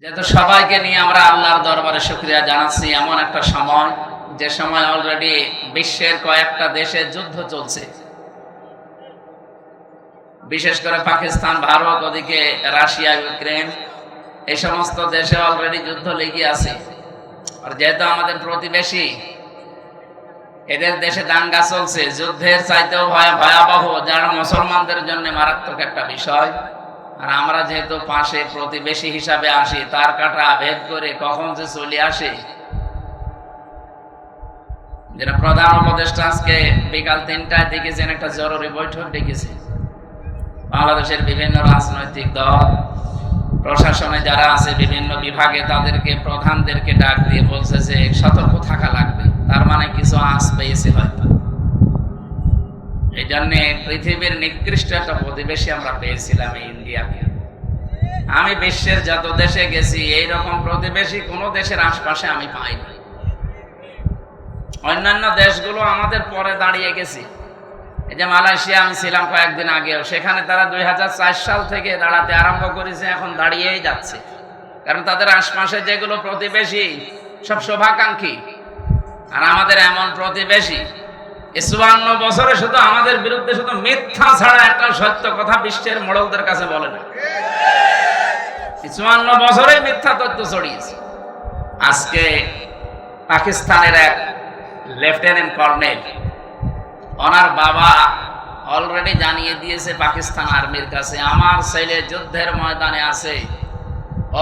যেহেতু সবাইকে নিয়ে আমরা আল্লাহর দরবারে শুকরিয়া জানাচ্ছি, এমন একটা সময় যে সময় অলরেডি বিশ্বের কয়েকটা দেশে যুদ্ধ চলছে, বিশেষ করে পাকিস্তান, ভারত, ওদিকে রাশিয়া, ইউক্রেন, এই সমস্ত দেশে অলরেডি যুদ্ধ লেগে আছে। আর যেহেতু আমাদের প্রতিবেশী, এদের দেশে দাঙ্গা চলছে, যুদ্ধের চাইতেও ভয়াবহ, যারা মুসলমানদের জন্য মারাত্মক একটা বিষয়। আর আমরা যেহেতু পাশে প্রতিবেশী হিসাবে আসি, তার কাটা ভেদ করে কখন যে চলে আসে। যেটা প্রধান উপদেষ্টা আজকে বিকাল 3টায় দেখেছেন, একটা জরুরি বৈঠক ডেকেছে। বাংলাদেশের বিভিন্ন রাজনৈতিক দল, প্রশাসনে যারা আছে বিভিন্ন বিভাগে, তাদেরকে প্রধানদেরকে ডাক দিয়ে বলছে যে সতর্ক থাকা লাগবে। তার মানে কিছু আঁচ পেয়েছে হয়তো। এই জন্যে পৃথিবীর নিকৃষ্ট একটা প্রতিবেশী আমরা পেয়েছিলাম এই ইন্ডিয়াকে। আমি বিশ্বের যত দেশে গেছি, এইরকম প্রতিবেশী কোন দেশের আশপাশে আমি পাইনি। অন্যান্য দেশগুলো আমাদের পরে দাঁড়িয়ে গেছে। এই যে মালয়েশিয়া আমি ছিলাম কয়েকদিন আগেও, সেখানে তারা 2004 সাল থেকে দাঁড়াতে আরম্ভ করেছে, এখন দাঁড়িয়েই যাচ্ছে। কারণ তাদের আশপাশে যেগুলো প্রতিবেশী সব শুভাকাঙ্ক্ষী। আর আমাদের এমন প্রতিবেশী 54 বছরে শুধু আমাদের বিরুদ্ধে শুধু মিথ্যা ছাড়া একটা সত্য কথা বিশ্বের মোড়লদের কাছে বলে না। 54 বছরে মিথ্যা তথ্য ছড়িয়েছে। আজকে পাকিস্তানের এক লেফটেন্যান্ট কর্নেল, ওনার বাবা অলরেডি জানিয়ে দিয়েছে পাকিস্তান আর্মির কাছে, আমার ছেলে যুদ্ধের ময়দানে আছে,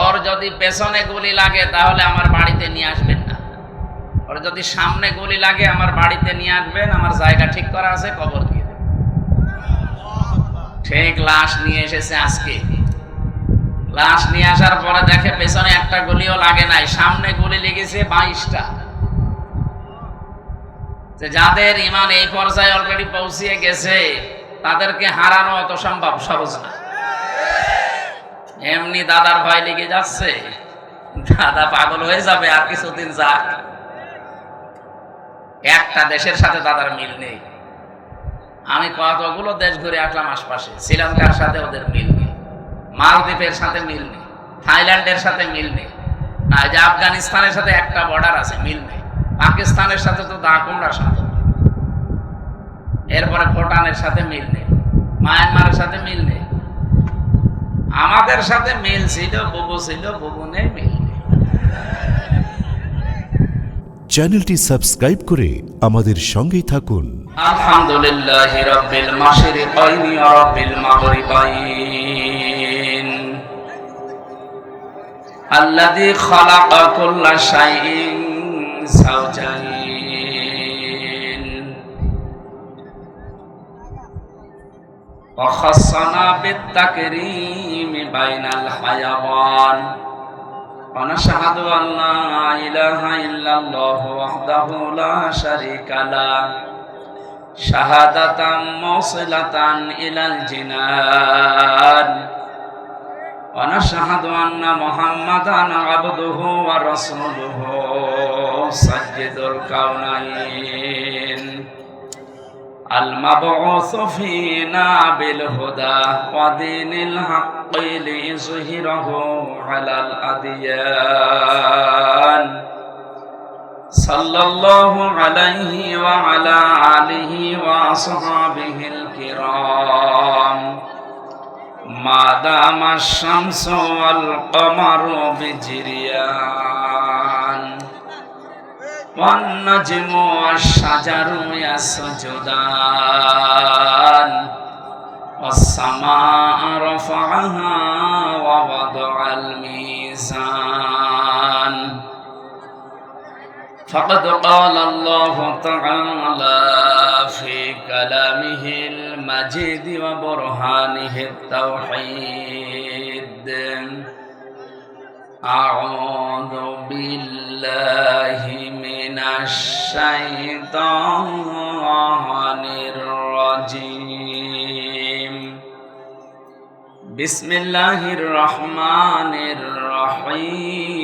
ওর যদি পেছনে গুলি লাগে তাহলে আমার বাড়িতে নিয়ে আসবেন না, ওর যদি সামনে গুলি লাগে আমার বাড়িতে নিয়ে আসবেন, আমার জায়গা ঠিক করা আছে, কবর দিয়ে দেবেন। ঠিক লাশ নিয়ে এসেছে আজকে। লাশ নিয়ে আসার পরে দেখে পেছনে একটা গুলিও লাগে নাই, সামনে গুলি লেগেছে 22টা। যাদের ইমান এই পর্যায়ে অলরেডি পৌঁছিয়ে গেছে, তাদেরকে হারানো অত সম্ভব সহজ না। এমনি দাদার ভয় লেগে যাচ্ছে, দাদা পাগল হয়ে যাবে আর কিছুদিন যাক। একটা দেশের সাথে দাদার মিল নেই। আমি কতগুলো দেশ ঘুরে আসলাম আশপাশে, শ্রীলঙ্কার সাথে ওদের মিল নেই, মালদ্বীপের সাথে মিল নেই, থাইল্যান্ডের সাথে মিল নেই, না যে আফগানিস্তানের সাথে একটা বর্ডার আছে, মিল নেই। পাকিস্তানের সাথে তো দাকুমরার সাথে, এরপরে ভুটানের সাথে মিল নেই, মায়ানমারের সাথে মিল নেই। আমাদের সাথে মিল ছিল, বুবু ছিল, বুবু নেই, মিল নেই। চ্যানেলটি সাবস্ক্রাইব করে আমাদের সঙ্গেই থাকুন। আলহামদুলিল্লাহি রাব্বিল মাশরিকাইনি ওয়া রাব্বিল মাগরিবাইন আল্লাযী খালাকা কুল্লা শাইইন যাওজাইন ওয়া খাসসানা বিত-তাকরীমি বাইনাল হায়াওয়ান ونشهد أن لا إله إلا الله وحده لا شريك له شهادة موصلة إلى الجنان ونشهد أن محمدا عبده ورسوله سيد الكونين المبعوث فينا بالهدى ودين الحق ليظهره على الأديان صلى الله عليه وعلى آله وأصحابه الكرام ما دام الشمس والقمر بجريان والنجم والشجر يسجدان والسماء رفعها ووضع الميزان فقد قال الله تعالى في كلامه المجيد وبرهانه التوحيد أعوذ بالله من الشيطان الرجيم بسم الله الرحمن الرحيم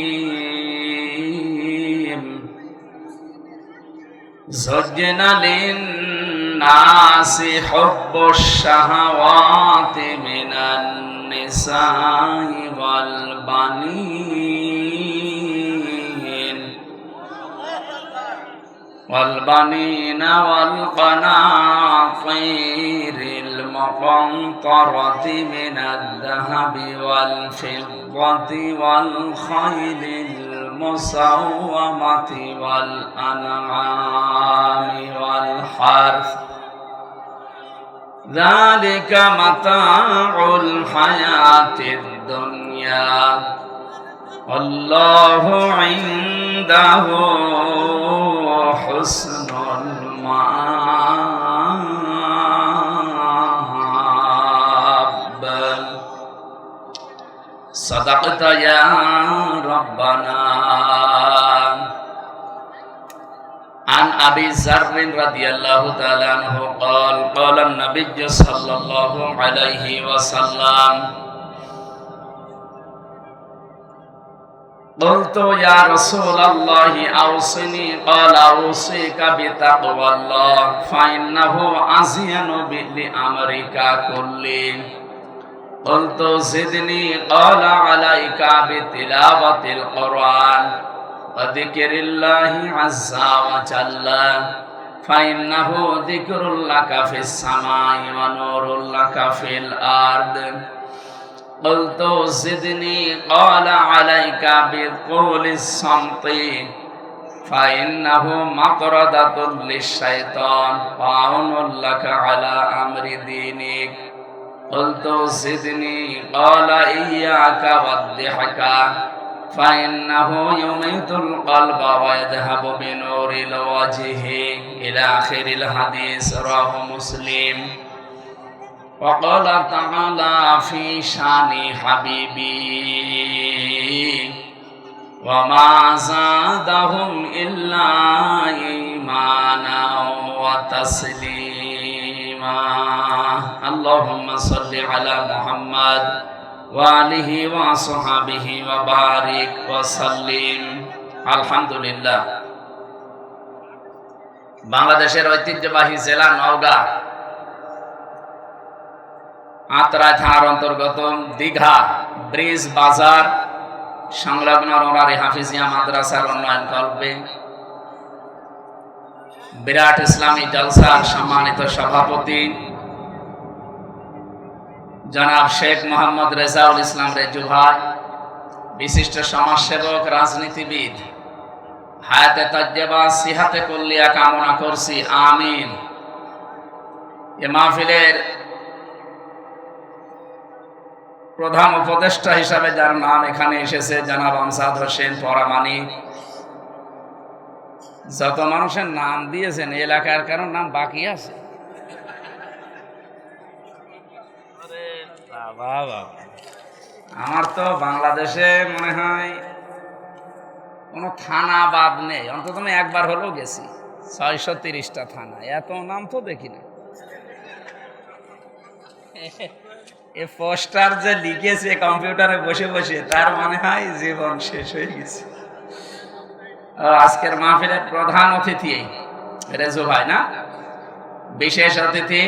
زين للناس حب الشهوات من النساء النساء والبنين والقناطير المقنطرة من الذهب والفضة والخيل المسومة والأنعام والحرث ذلك متاع الحياة الدنيا والله عنده حسن المآب صدقت يا ربنا. عن أبي ذر رضي الله تعالى عنه قال قال النبي صلى الله عليه وسلم قلت يا رسول الله أوصني قال أوصيك بتقوى الله فإنه أزين لأمرك كله. قلت زدني قال عليك بتلاوة القرآن وذكر الله عز وجل فإنه ذكر لك في السماء ونور لك في الأرض. قلت زدني قال عليك بطول الصمت فإنه مطردة للشيطان وعون لك على أمر دينك. قلت زدني قال إياك والضحك فإنه يميت القلب ويذهب بنور الوجه إلى آخر الحديث رواه مسلم. وقال تعالى في شان حبيبي وما زادهم إلا إيمانا وتسليما. اللهم صل على محمد وآله وصحبه وبارك وسلم. আলহামদুলিল্লাহ। বাংলাদেশের ঐতিহ্যবাহী জেলা নওগাঁ আত্রাই থানার অন্তর্গত দীঘা ব্রিজ বাজার সংলগ্ন নোরারি হাফিজিয়া মাদ্রাসার উন্নয়ন কল্পে বিরাট ইসলামী জলসার সম্মানিত সভাপতি জনাব শেখ মোহাম্মদ রেজাউল ইসলাম রেজু ভাই, বিশিষ্ট সমাজসেবক, রাজনীতিবিদ, হায়াতে তাজ্জেবা সিহাতে কুল্লিয়া কামনা করছি, আমিন। এ মাহফিলের প্রধান উপদেষ্টা হিসাবে যার নাম এখানে এসেছে জনাব আমজাদ হোসেন পরামানিক। যত মানুষের নাম দিয়েছেন এলাকার কারণ নাম বাকি আছে। আমার তো বাংলাদেশে মনে হয় কোনো থানা বাদ নেই, অন্তত আমি একবার হলেও গেছি। 630টা থানা, এত নাম তো দেখি না। এ পোস্টার যে লিখেছে কম্পিউটারে বসে বসে, তার মনে হয় জীবন শেষ হয়ে গেছে। আজকের মাহফিলের প্রধান অতিথি রেজু ভাই না, বিশেষ অতিথি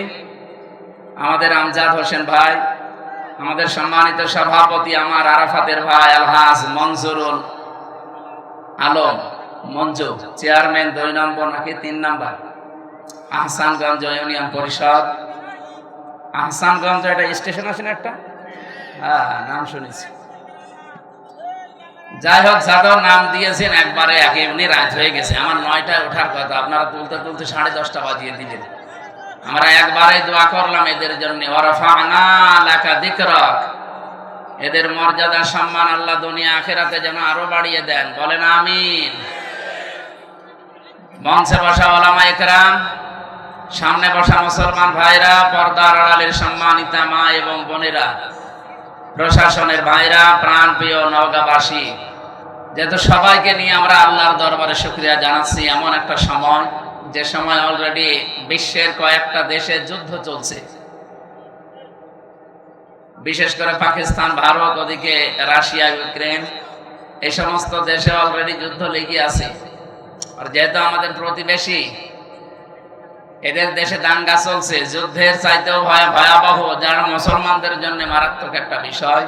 আমাদের আমজাদ হোসেন ভাই, আমাদের সম্মানিত সভাপতি আমার আরাফাতের ভাই আলহাজ মনজুরুল আলম মঞ্জু, চেয়ারম্যান 2 নম্বর নাকি 3 নম্বর আহসানগঞ্জ ইউনিয়ন পরিষদ। আহসানগঞ্জ একটা স্টেশন আছে না একটা, হ্যাঁ নাম শুনেছি। যাই হোক, যাদের নাম দিয়েছেন একবারে এমনি রাত হয়ে গেছে। আমার 9টায় ওঠার কথা, আপনারা তুলতে তুলতে 10:30 বাজিয়ে দিলেন। আমরা একবারে দোয়া করলাম এদের জন্য, ওয়ারাফা'না লাকা যিকরাক, এদের মর্যাদা সম্মান আল্লাহ দুনিয়া আখিরাতে যেন আরো বাড়িয়ে দেন, বলেন আমিন। মঞ্চে বসা ওলামা ইকরাম, সামনে বসা মুসলমান ভাইরা, পর্দার আড়ালের সম্মানিতা মা এবং বোনেরা, প্রশাসনের ভাইরা, প্রাণপ্রিয় নওগাঁবাসী, যেহেতু সবাইকে নিয়ে আমরা আল্লাহর দরবারে শুকরিয়া জানাচ্ছি। এমন একটা সময়, যে সময় অলরেডি বিশ্বের কয়েকটা দেশে যুদ্ধ চলছে, বিশেষ করে পাকিস্তান, ভারত, ওদিকে রাশিয়া, ইউক্রেন, এই সমস্ত দেশে অলরেডি যুদ্ধ লেগে আছে। আর যেহেতু আমাদের প্রতিবেশী, এদের দেশে দাঙ্গা চলছে, যুদ্ধের চাইতেও ভয়াবহ, যারা মুসলমানদের জন্য মারাত্মক একটা বিষয়।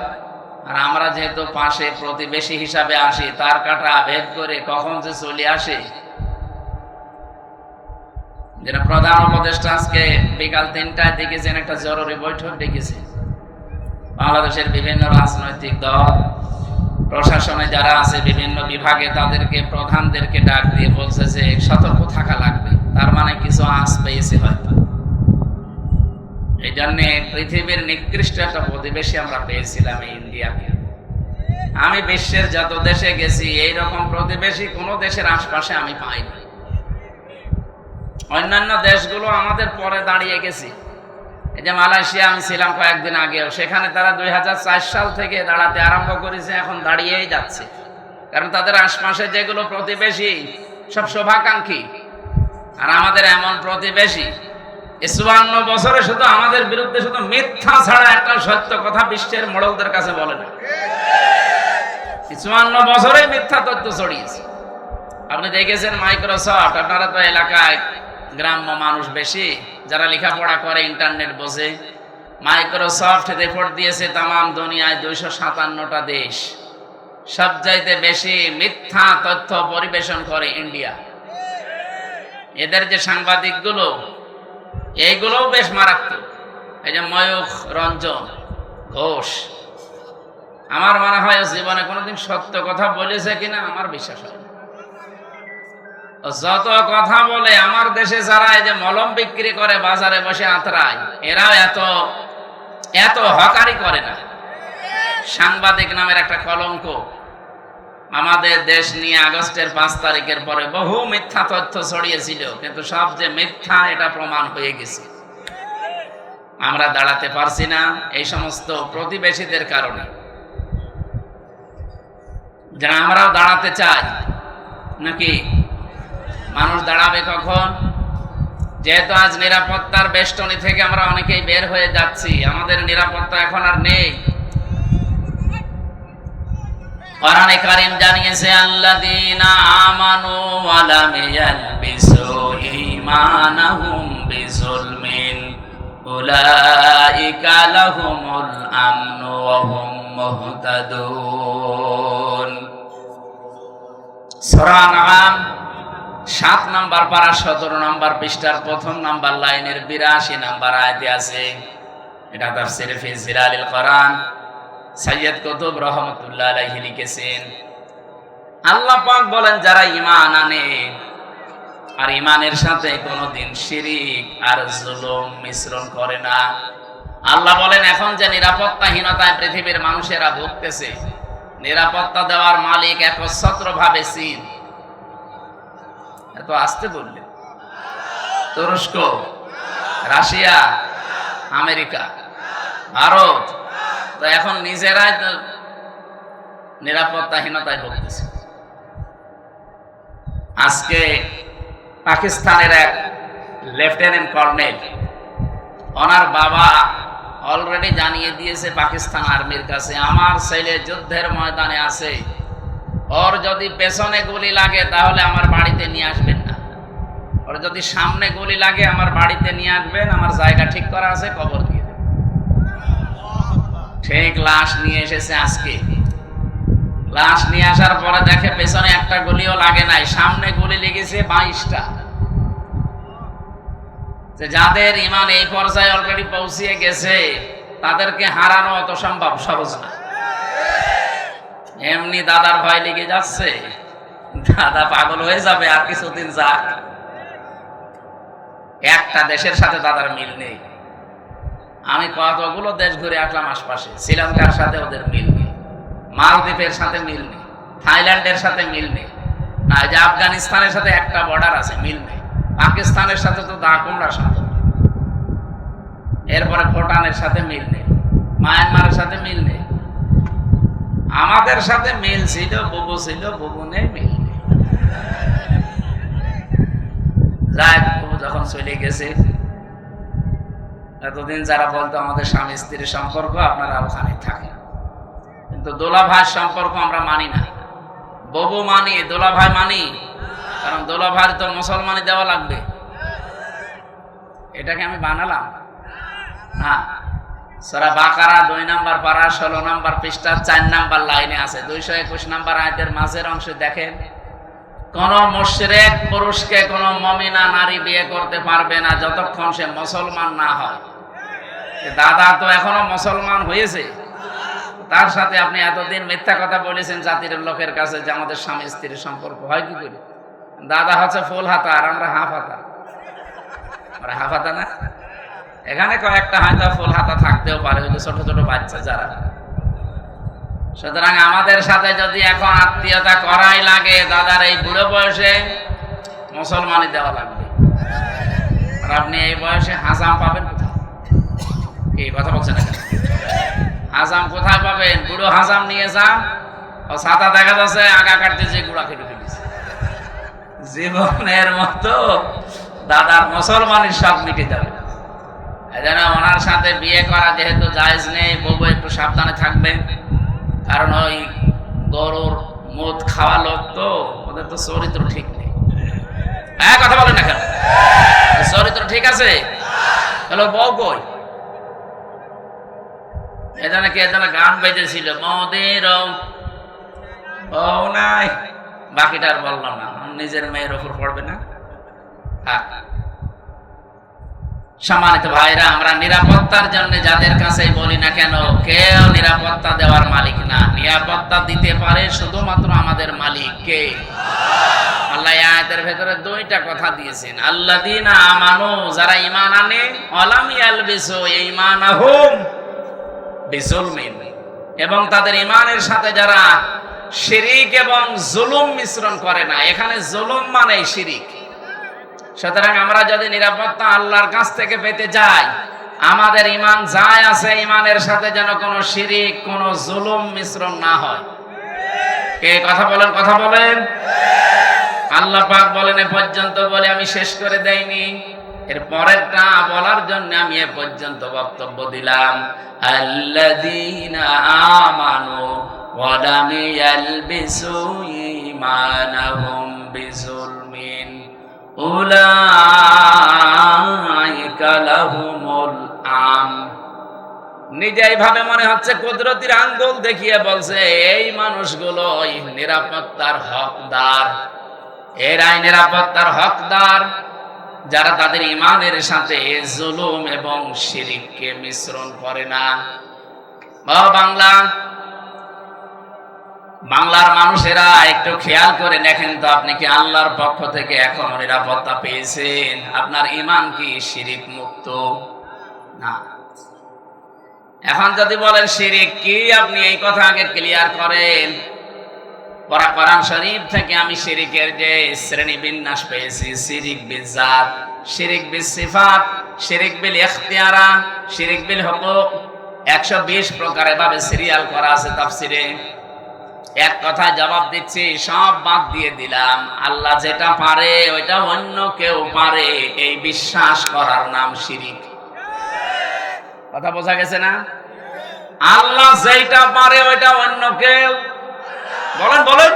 আর আমরা যেহেতু পাশে প্রতিবেশী হিসাবে আসি, তার কাটা ভেদ করে কখন যে চলে আসে। যেটা প্রধান উপদেষ্টা আজকে বিকাল 3টায় দেখেছেন একটা জরুরি বৈঠক ডেকেছে। বাংলাদেশের বিভিন্ন রাজনৈতিক দল, প্রশাসনে যারা আছে বিভিন্ন বিভাগে, তাদেরকে প্রধানদেরকে ডাক দিয়ে বলছে যে সতর্ক থাকা লাগবে। তার মানে কিছু আঁচ পেয়েছে হয়তো। এই জন্য পৃথিবীর নিকৃষ্ট একটা প্রতিবেশী আমরা পেয়েছিলাম এই ইন্ডিয়াকে। আমি বিশ্বের যত দেশে গেছি এইরকম প্রতিবেশী কোনো দেশের আশপাশে আমি পাইনি। অন্যান্য দেশগুলো আমাদের পরে দাঁড়িয়ে গেছি। এই যে মালয়েশিয়া আমি ছিলাম কয়েকদিন আগেও, সেখানে তারা 2004 সাল থেকে দাঁড়াতে আরম্ভ করেছে, এখন দাঁড়িয়েই যাচ্ছে। কারণ তাদের আশপাশে যেগুলো প্রতিবেশী সব শোভাকাঙ্ক্ষী। আর আমাদের এমন প্রতিবেশী 54 বছরে শুধু আমাদের বিরুদ্ধে শুধু মিথ্যা ছাড়া একটা সত্য কথা বিশ্বের মোড়লদের কাছে বলে না। 54 বছরে মিথ্যা তথ্য ছড়িয়েছে। আপনি দেখেছেন মাইক্রোসফট, আপনারা তো এলাকায় গ্রাম্য মানুষ বেশি, যারা লেখাপড়া করে ইন্টারনেট বোঝে। মাইক্রোসফট রিপোর্ট দিয়েছে তামাম দুনিয়ায় 257টা দেশ সবচাইতে বেশি মিথ্যা তথ্য পরিবেশন করে ইন্ডিয়া। এদের যে সাংবাদিকগুলো, এইগুলোও বেশ মারাত্মক। এই যে ময়ূখ রঞ্জন ঘোষ, আমার মনে হয় জীবনে কোনোদিন সত্য কথা বলেছে কিনা আমার বিশ্বাস হয় না। যত কথা বলে, আমার দেশে যারা এই যে মলম বিক্রি করে বাজারে বসে আতরায়, এরাও এত হকারি করে না। সাংবাদিক নামের একটা কলঙ্ক। আমাদের দেশ নিয়ে আগস্টের 5 তারিখের পরে বহু মিথ্যা তথ্য ছড়িয়েছিল, কিন্তু সব যে মিথ্যা এটা প্রমাণ হয়ে গেছে। আমরা দাঁড়াতে পারছি না এই সমস্ত প্রতিবেশীদের কারণে। যারা আমরাও দাঁড়াতে চাই নাকি? মানুষ দাঁড়াবে কখন? যেহেতু আজ নিরাপত্তার বেষ্টনী থেকে আমরা অনেকেই বের হয়ে যাচ্ছি, আমাদের নিরাপত্তা এখন আর নেই। কোরআনে কারীম জানিয়েছে, আল্লাযীনা আমানু ওয়া লাম ইয়ালবিসু ঈমানাহুম বিযুলমিন উলাইকা লাহুমুল আমনু ওয়া হুম মুহতাদুন। সূরা আনআম 7 নম্বর পারা 17 নম্বর পৃষ্ঠার 1 নম্বর লাইনের 82 নম্বর আয়াতে আছে। এটা তাফসীরে ফি জিলালিল কোরআন সৈয়দ কুতুব রহমাতুল্লাহ আলাইহি লিখেছেন। আল্লাহ পাক বলেন, যারা ঈমান আনে আর ঈমানের সাথে কোনোদিন শিরিক আর জুলুম মিশ্রণ করে না। আল্লাহ বলেন, এখন যে নিরাপত্তাহীনতায় পৃথিবীর মানুষেরা ভুগতেছে, নিরাপত্তা দেওয়ার মালিক একচ্ছত্রভাবে চীন। এত আসতে বললে তুরস্ক, রাশিয়া, আমেরিকা, ভারত তো এখন নিজেরাই তো নিরাপত্তাহীনতায় ভুগতেছে। আজকে পাকিস্তানের এক লেফটেন্যান্ট কর্নেল, ওনার বাবা অলরেডি জানিয়ে দিয়েছে পাকিস্তান আর্মির কাছে, আমার ছেলে যুদ্ধের ময়দানে আছে, ওর যদি পেছনে গুলি লাগে তাহলে আমার বাড়িতে নিয়ে আসবেন না, ওর যদি সামনে গুলি লাগে আমার বাড়িতে নিয়ে আসবেন, আমার জায়গা ঠিক করা আছে, কবর দিয়ে দেবেন। ঠিক লাশ নিয়ে এসেছে আজকে। লাশ নিয়ে আসার পরে দেখে পেছনে একটা গুলিও লাগে নাই, সামনে গুলি লেগেছে 22টা। যাদের ঈমান এই পর্যায়ে অলরেডি পৌঁছিয়ে গেছে, তাদেরকে হারানো অত সম্ভব সহজ না। এমনি দাদার ভয় লেগে যাচ্ছে, দাদা পাগল হয়ে যাবে আর কিছুদিন যাক। একটা দেশের সাথে দাদার মিল নেই। আমি কতগুলো দেশ ঘুরে আসলাম আশপাশে, শ্রীলঙ্কার সাথে ওদের মিল নেই, মালদ্বীপের সাথে মিল নেই, থাইল্যান্ডের সাথে মিল নেই, না যে আফগানিস্তানের সাথে একটা বর্ডার আছে, মিল নেই। পাকিস্তানের সাথে তো দা কুমড়ার সাথে, এরপরে ভুটানের সাথে মিল নেই, মায়ানমারের সাথে মিল নেই। আমাদের সাথে মিল ছিল, বুবু ছিল, বুবু নেই, মিল নেই। যাই, বুবু যখন চলে গেছে, এতদিন যারা বলতো আমাদের স্বামী স্ত্রীর সম্পর্ক, আপনারা ওখানে থাকেন, কিন্তু দোলাভাইয়ের সম্পর্ক আমরা মানি না। বুবু মানি, দোলাভাই মানি, কারণ দোলাভাইয়ের তো মুসলমানি দেওয়া লাগবে। এটাকে আমি বানালাম না। সূরা বাকারা 2 নম্বর পারা 16 নম্বর পৃষ্ঠা 4 নম্বর লাইনে আছে। 221 নম্বর আয়াতের মাঝের অংশে দেখেন, কোন মুশরিক পুরুষকে কোন মুমিনা নারী বিয়ে করতে পারবে না যতক্ষণ সে মুসলমান না হয়। দাদা তো এখনো মুসলমান হয়েছে, তার সাথে আপনি এতদিন মিথ্যা কথা বলেছেন জাতির লোকের কাছে যে আমাদের স্বামী স্ত্রীর সম্পর্ক হয় কি করে। দাদা হচ্ছে ফুল হাতা আর আমরা হাফ হাতা। আমরা হাফ হাতা না, এখানে কয়েকটা হয়তো ফুল হাতা থাকতেও পারে, ওই যে ছোট ছোট বাচ্চা যারা। সুতরাং আমাদের সাথে যদি এখন আত্মীয়তা করাই লাগে, দাদার এই বুড়ো বয়সে মুসলমানই দেওয়া লাগবে। আর আপনি এই বয়সে হাজাম পাবেন কোথায়? এই কথা বলছেন না, হাজাম কোথায় পাবেন? বুড়ো হাজাম নিয়ে যান, ও ছাতা দেখা যাচ্ছে আগা কাটতে যে গুড়া কেটে ফেলেছে। জীবনের মতো দাদার মুসলমানের সব মিটে যাবে। এজন্য ওনার সাথে বিয়ে করা যেহেতু জায়েজ নেই, বউ একটু সাবধানে থাকবেন, কারণ ওই গরুর মদ খাওয়া লোক তো, ওদের তো চরিত্র ঠিক নেই। হ্যাঁ কথা বলেন না কেন? চরিত্র ঠিক আছে? হ্যালো, বউ কই? এজন্য কি এজন্য গান বেজেছিল, মদের বউ নাই, বাকিটা আর বললাম না, নিজের মেয়ের ওপর পড়বে না। সম্মানিত ভাইরা, আমরা নিরাপত্তার জন্য যাদের কাছে বলি না কেন, কেউ নিরাপত্তা দেওয়ার মালিক না। নিরাপত্তা দিতে পারে শুধুমাত্র আমাদের মালিক কে? আল্লাহ আয়াতের ভেতরে 2টা কথা দিয়েছেন, আল্লাযীনা আমানু, যারা ঈমান আনে, ওয়ালাম ইয়ালবিসু ঈমানাহুম বিজুলমিন, এবং তাদের ঈমানের সাথে যারা শিরিক এবং জুলুম মিশ্রণ করে না। এখানে জুলুম মানে শিরিক। সুতরাং আমরা যদি নিরাপত্তা আল্লাহর কাছ থেকে পেতে যাই, আমাদের ঈমান যায় আছে, ঈমানের সাথে যেন কোনো শিরিক, কোনো জুলুম মিশ্রণ না হয়। কে কথা বলেন? কথা বলেন। আল্লাহ পাক বলেন, এ পর্যন্ত বলে আমি শেষ করে দেইনি, এর পরেরটা বলার জন্য আমি এ পর্যন্ত বক্তব্য দিলাম। আল্লাযীনা আমানু ওয়া লাম ইয়ালবিসু ঈমানাহুম বিজুলমিন উলাইকা লাহুমুল আমন। নিজে এইভাবে মনে হচ্ছে কুদরতির আঙ্গুল দেখিয়ে বলছে, এই মানুষগুলোই নিরাপত্তার হকদার। এরাই নিরাপত্তার হকদার যারা তাদের ঈমানের সাথে জুলুম এবং শিরিককে মিশ্রণ করে না। বাংলার মানুষেরা একটু খেয়াল করে দেখেন তো, আপনি কি আল্লাহর পক্ষ থেকে এখনো নিরাপত্তা পেয়েছেন? আপনার ঈমান কি শিরিক মুক্ত? না। এখন যদি বলেন শিরিক কি, আপনি এই কথা আগে ক্লিয়ার করেন। কোরআন শরীফ থেকে আমি শিরিকের যে শ্রেণী বিন্যাস পেয়েছি, শিরিক বিল জাত, শিরিক বিল সিফাত, শিরিক বিল ইখতিয়ারা, শিরিক বিল হুকুক, 120 প্রকার এভাবে সিরিয়াল করা আছে তাফসিরে। এক কথায় জবাব দিচ্ছি, সব বাদ দিয়ে দিলাম। আল্লাহ যেটা পারে ওইটা অন্য কেউ পারে, এই বিশ্বাস করার নাম শিরিক। কথা বোঝা গেছে না? আল্লাহ যেটা পারে ওইটা অন্য কেউ, বলেন বলেন।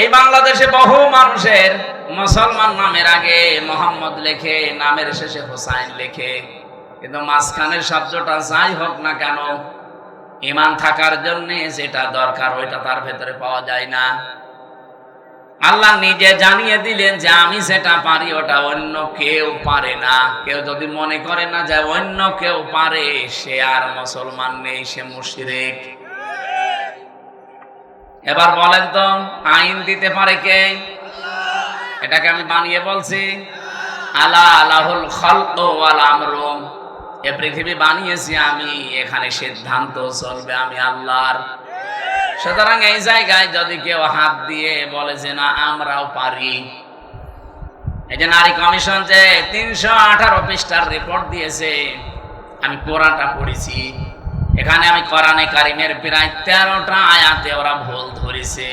এই বাংলাদেশে বহু মানুষের মুসলমান নামের আগে মোহাম্মদ লেখে, নামের শেষে হোসাইন লেখে, কিন্তু মাঝখানের শব্দটা যাই হোক না কেন, ঈমান থাকার জন্য যেটা দরকার ওইটা তার ভেতরে পাওয়া যায় না। আল্লাহ নিজে জানিয়ে দিলেন যে আমি যেটা পারি ওটা অন্য কেউ পারে না। কেউ যদি মনে করে না যে অন্য কেউ পারে, সে আর মুসলমান নেই, সে মুশরিক। এবার বলেন তো, আইন দিতে পারে কে? এটাকে আমি বানিয়ে বলছি, আলা লাহুল খালকু ওয়াল আমরু। এ পৃথিবী বানিয়েছি আমি, এখানে সিদ্ধান্ত চলবে আমি আল্লাহর। সুতরাং এই জায়গায় যদি কেউ হাত দিয়ে বলে যে না আমরাও পারি, এই যে নারী কমিশন যে 318 পৃষ্ঠার রিপোর্ট দিয়েছে, আমি কোরআনটা পড়েছি, এখানে আমি কোরআনে কারিমের প্রায় 13টা আয়াতে ওরা ভুল ধরেছে,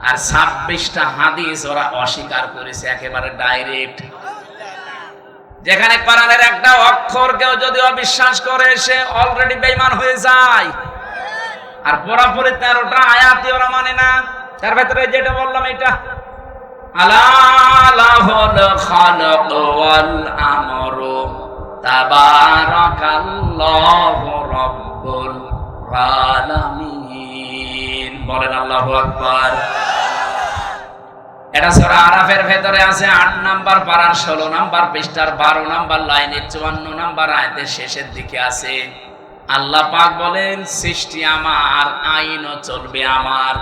আর 26টা হাদিস ওরা অস্বীকার করেছে একেবারে ডাইরেক্ট। যেখানে কোরআনের একটা অক্ষর কেউ যদি অবিশ্বাস করে, সে অলরেডি বেঈমান হয়ে যায়। আর পুরোপুরি 13টা আয়াতই ওরা মানে না। তার ভেতরে যেটা বললাম এটা, আলা লাহুল খালক ওয়াল আমরু তাবারাকাল্লাহু রাব্বুল আলামিন। বলেন আল্লাহু আকবার। এটা সূরা আরাফের ভেতরে আছে 8 নাম্বার পারার 16 নাম্বার পৃষ্ঠার 12 নাম্বার লাইনের 54 নাম্বার আয়াতের শেষের দিকে আছে। আল্লাহ পাক বলেন সৃষ্টি আমার, আইনও চলবে আমার।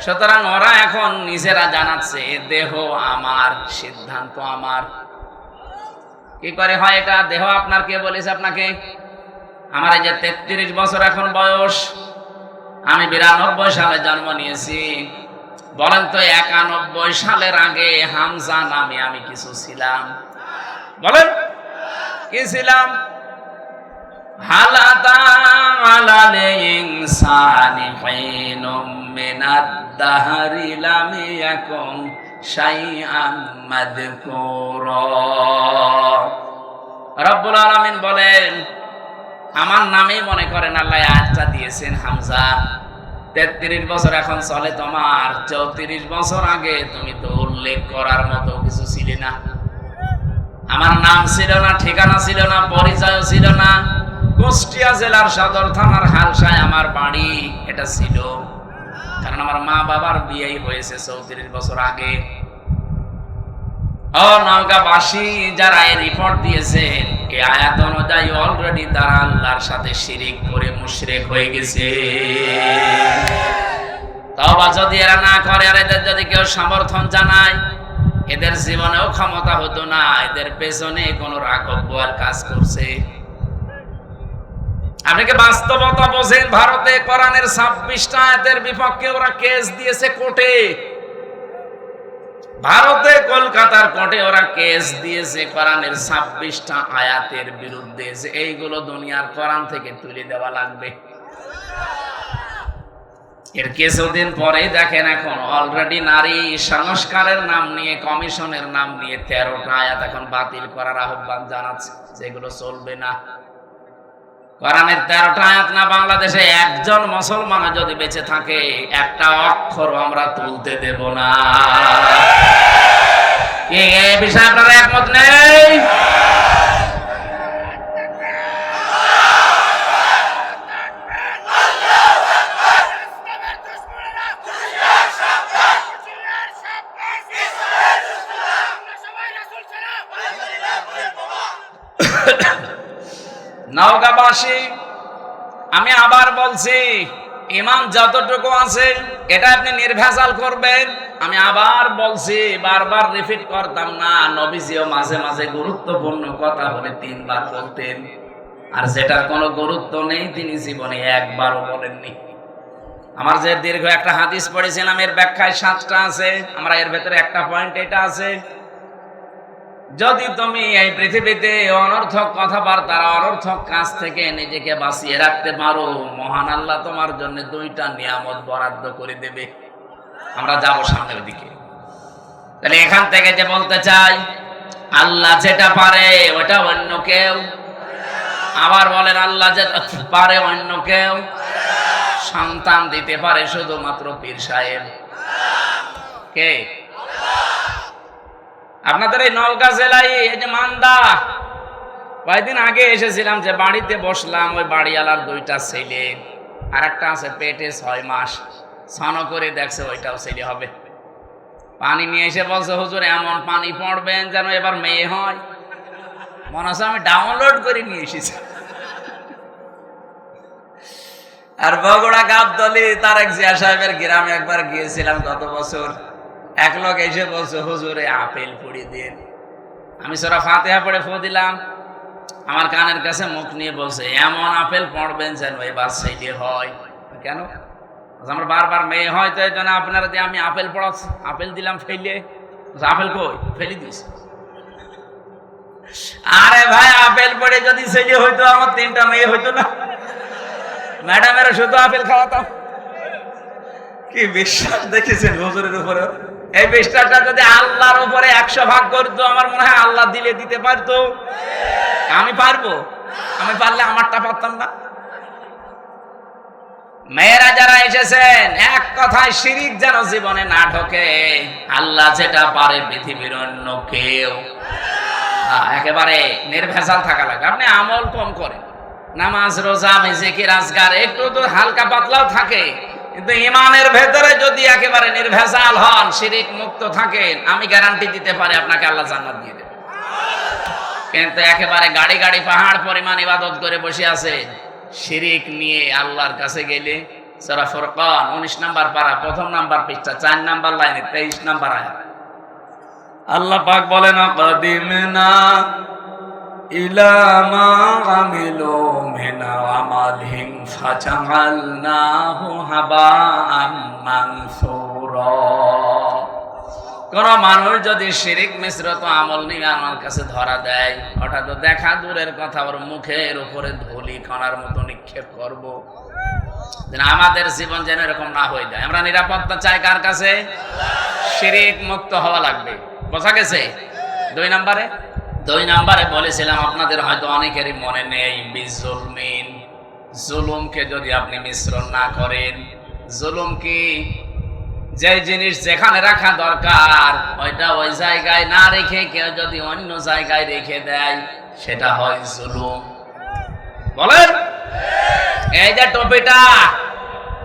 সুতরাং ওরা এখন নিজেরা জানাচ্ছে দেহ আমার, সিদ্ধান্ত আমার। কি করে হয় এটা? দেহ আপনার কে বলেছে আপনাকে? আমার এই যে 33 বছর এখন বয়স, আমি 92 সালে জন্ম নিয়েছি। বলেন তো 91 সালের আগে হামজা নামে আমি কিছু ছিলাম? বলেন কি ছিলাম? হালাতা আলাল ইনসানি হিনুম মিনাদ দাহরি লাম ইয়াকুন শাইআম মাযকুরা। রব্বুল আলামিন বলেন আমার নামেই মনে করেন আল্লাহ আয়াতটা দিয়েছেন হামজা। 33 বছর এখন চলে তোমার, 34 বছর আগে তুমি তো উল্লেখ করার মতো কিছু ছিলে না। আমার নাম ছিল না, ঠিকানা ছিল না, পরিচয় ছিল না। কুষ্টিয়া জেলার সদর থানার হালসায় আমার বাড়ি, এটা ছিল। কারণ আমার মা বাবার বিয়েই হয়েছে 34 বছর আগে। ও নওগাঁবাসী যারা এই রিপোর্ট দিয়েছেন, এই আয়াত অনুযায়ী অলরেডি তারা আল্লাহর সাথে শিরিক করে মুশরিক হয়ে গেছে। তওবা যদি এরা না করে আর এদের যদি কেউ সমর্থন জানায়, এদের জীবনেও ক্ষমতা হতো না। এদের পেছনে কোন রাঘব আর কাজ করছে। আপনি কি বাস্তবতা বোঝেন? ভারতে কোরআনের 26টা আয়াতের বিপক্ষে ওরা কেস দিয়েছে কোর্টে। ভারতে কলকাতার কোর্টে ওরা কেস দিয়েছে কোরআনের 26টা আয়াতের বিরুদ্ধে, যে এইগুলো দুনিয়ার কোরআন থেকে তুলে দেওয়া লাগবে। এর কিছুদিন পরেই দেখেন এখন অলরেডি নারী সংস্কারের নাম নিয়ে, কমিশনের নাম নিয়ে 13টা আয়াত এখন বাতিল করার আহ্বান জানাচ্ছে, যেগুলো চলবে না। কোরআনের 13টা আয়াত না বাংলাদেশে একজন মুসলমান যদি বেঁচে থাকে, একটা অক্ষর আমরা তুলতে দেব না। কি এই বিষয়ে আপনারা একমত নেই? নওগাঁবাসী, আমি আবার বলছি, ইমান যতটুকু আছে এটা আপনি নির্ভেজাল করবেন। আমি আবার বলছি, বারবার রিপিট করতাম না। নবীজিও মাঝে মাঝে গুরুত্বপূর্ণ কথা বলে 3 বার বলতেন, আর যেটার কোনো গুরুত্ব নেই তিনি জীবনে একবারও বলেননি। আমার যে দীর্ঘ একটা হাদিস পড়েছিলাম, এর ব্যাখ্যায় 7টা আছে। আমরা এর ভেতরে একটা পয়েন্ট এটা আছে, যদি তুমি এই পৃথিবীতে অনর্থক কথাবার্তা, অনর্থক কাজ থেকে নিজেকে বাঁচিয়ে রাখতে পারো, মহান আল্লাহ তোমার জন্য 2টা নিয়ামত বরাদ্দ করে দেবে। আমরা যাব সামনের দিকে। তাহলে এখান থেকে যে বলতে চাই, আল্লাহ যেটা পারে ওটা অন্য কেউ। আবার বলেন আল্লাহ যেটা পারে অন্য কেউ। সন্তান দিতে পারে শুধুমাত্র পীর সাহেব। কে? আপনাদের এই নওগাঁ জেলায় এই যে মান্দা, কয়েকদিন আগে এসেছিলাম, যে বাড়িতে বসলাম, ওই বাড়িওয়ালার 2টা ছেলে, আর একটা আছে পেটে 6 মাস, স্নান করে দেখছে ওইটাও ছেলে হবে। পানি নিয়ে এসে বলছে, হুজুর এমন পানি পড়বেন যেন এবার মেয়ে হয়। মনে হচ্ছে আমি ডাউনলোড করে নিয়ে এসেছি। আর বগুড়া গাবতলী তারেক জিয়া সাহেবের গ্রামে একবার গিয়েছিলাম গত বছর। এক লোক এসে বলছে, হুজুরে আপেল পড়ি দিন। আমি সূরা ফাতিহা পড়ে ফু দিলাম। আমার কানের কাছে মুখ নিয়ে বলছে, এমন আপেল পড়বেন যেন এবার ছেলে হয়। কেন? আমার বারবার মেয়ে হয়, তো এই জন্য আপনারা দিয়ে আমি আপেল পড়াচ্ছি। আপেল দিলাম ফেলে। আপেল কই? ফেলে দিস। আরে ভাই, আপেল পড়ে যদি ছেলে হইতো, আমার 3টা মেয়ে হইতো না? ম্যাডামেরা শুধু আপেল খাওয়াতাম। কি বিশ্বাস দেখেছেন হুজুরের উপরে? এই বিশ্বাসটা যদি আল্লাহর উপরে 100 ভাগ করতো, আমার মনে হয় আল্লাহ দিলে দিতে পারতো। আমি পারবো? আমি পারলে আমারটা পারতাম না? মেয়েরা যারা এসেছেন, এক কথায় শিরিক যেন জীবনে না ঢোকে। আল্লাহ যেটা পারে পৃথিবীর অন্য কেউ। একেবারে নির্ভেজাল থাকা লাগে। আপনি আমল কম করেন, নামাজ রোজা জিকির আজকার একটু তো হালকা পাতলাও থাকে, কিন্তু ইমানের ভেতরে যদি একেবারে নির্ভেজাল হন, শিরিক মুক্ত থাকেন, আমি গ্যারান্টি দিতে পারি আপনাকে আল্লাহ জান্নাত দিয়ে দেবে। কিন্তু একেবারে গাড়ি গাড়ি পাহাড় পরিমাণ ইবাদত করে বসে আছে, শিরিক নিয়ে আল্লাহর কাছে গেলে, সূরা ফুরকান 19 নাম্বার পারা, প্রথম নাম্বার পৃষ্ঠা, 4 নাম্বার লাইনে 23 নাম্বার আয়াত, আল্লাহ পাক বলেন, কাদিমনা ইলা মা আমিলু মিন আমালিন ফাজাআলনাহু হাবাআম মানসুরা। কোন মানুষ যদি শিরিক মিশ্রিত আমল নিয়ে আমার কাছে ধরা দেয়, ওটা তো দেখা দূরের কথা, ওর মুখের উপরে ধুলি কণার মতো নিক্ষেপ করব। আমাদের জীবন যেন এরকম না হয়ে যায়। আমরা নিরাপত্তা চাই কার কাছে? শিরিক মুক্ত হওয়া লাগবে। বোঝা গেছে? 2 নম্বরে বলেছিলাম, আপনাদের হয়তো অনেকেরই মনে নেই, বিজুলমিন, জুলুমকে যদি আপনি মিশ্রণ না করেন। জুলুম কি? যে জিনিস যেখানে রাখা দরকার ওইটা ওই জায়গায় না রেখে কেউ যদি অন্য জায়গায় রেখে দেয়, সেটা হয় জুলুম। বলেন, এই যে টুপিটা,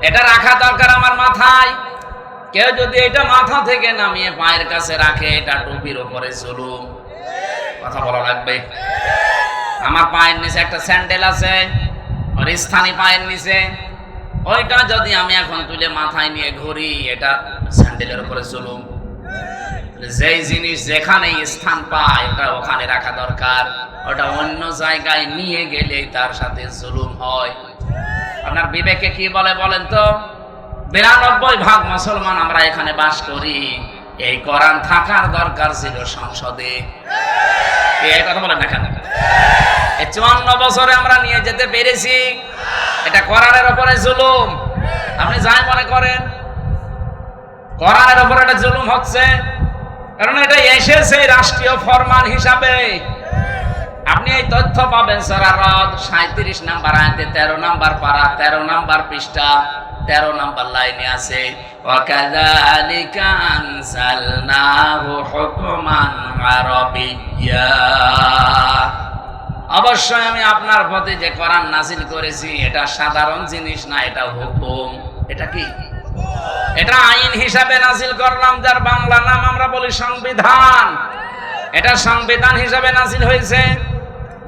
এটা রাখা দরকার আমার মাথায়, কেউ যদি এটা মাথা থেকে নামিয়ে পায়ের কাছে রাখে, এটা টুপির উপরে জুলুম। কথা বলা লাগবে। আমার পায়ের নিচে একটা স্যান্ডেল আছে, ওর স্থানীয় পায়ের নিচে, ওইটা যদি আমি এখন তুলে মাথায় নিয়ে ঘুরি, এটা স্যান্ডেলের উপরে জুলুম। যেই জিনিস যেখানে স্থান পায় ওটা ওখানে রাখা দরকার, ওটা অন্য জায়গায় নিয়ে গেলে তার সাথে জুলুম হয়। আপনার বিবেকে কি বলে বলেন তো? 92% মুসলমান আমরা এখানে বাস করি, এই কোরআন থাকার দরকার ছিল সংসদে। এই কথা বলেন না কেন? এই 54 বছরে আমরা নিয়ে যেতে পেরেছি, এটা কোরআনের উপরে জুলুম। আপনি যাই মনে করেন, কোরআনের উপরে এটা জুলুম হচ্ছে, কারণ এটা এসেছে রাষ্ট্রীয় ফরমান হিসাবে। আপনি এই তথ্য পাবেন সূরা রদ 37 নাম্বার আয়াতে, 13 নাম্বার পারা, 13 নাম্বার পৃষ্ঠা, 13 নাম্বার লাইনে আছে, ওয়াকাযালিকা আনজালনাহু হুকমান আরাবিয়্যা। অবশ্যই আমি আপনার প্রতি যে কোরআন নাযিল করেছি, এটা সাধারণ জিনিস না, এটা হুকুম। এটা কি? এটা আইন হিসাবে নাযিল করলাম, যার বাংলা নাম আমরা বলি সংবিধান। এটা সংবিধান হিসাবে নাযিল হয়েছে।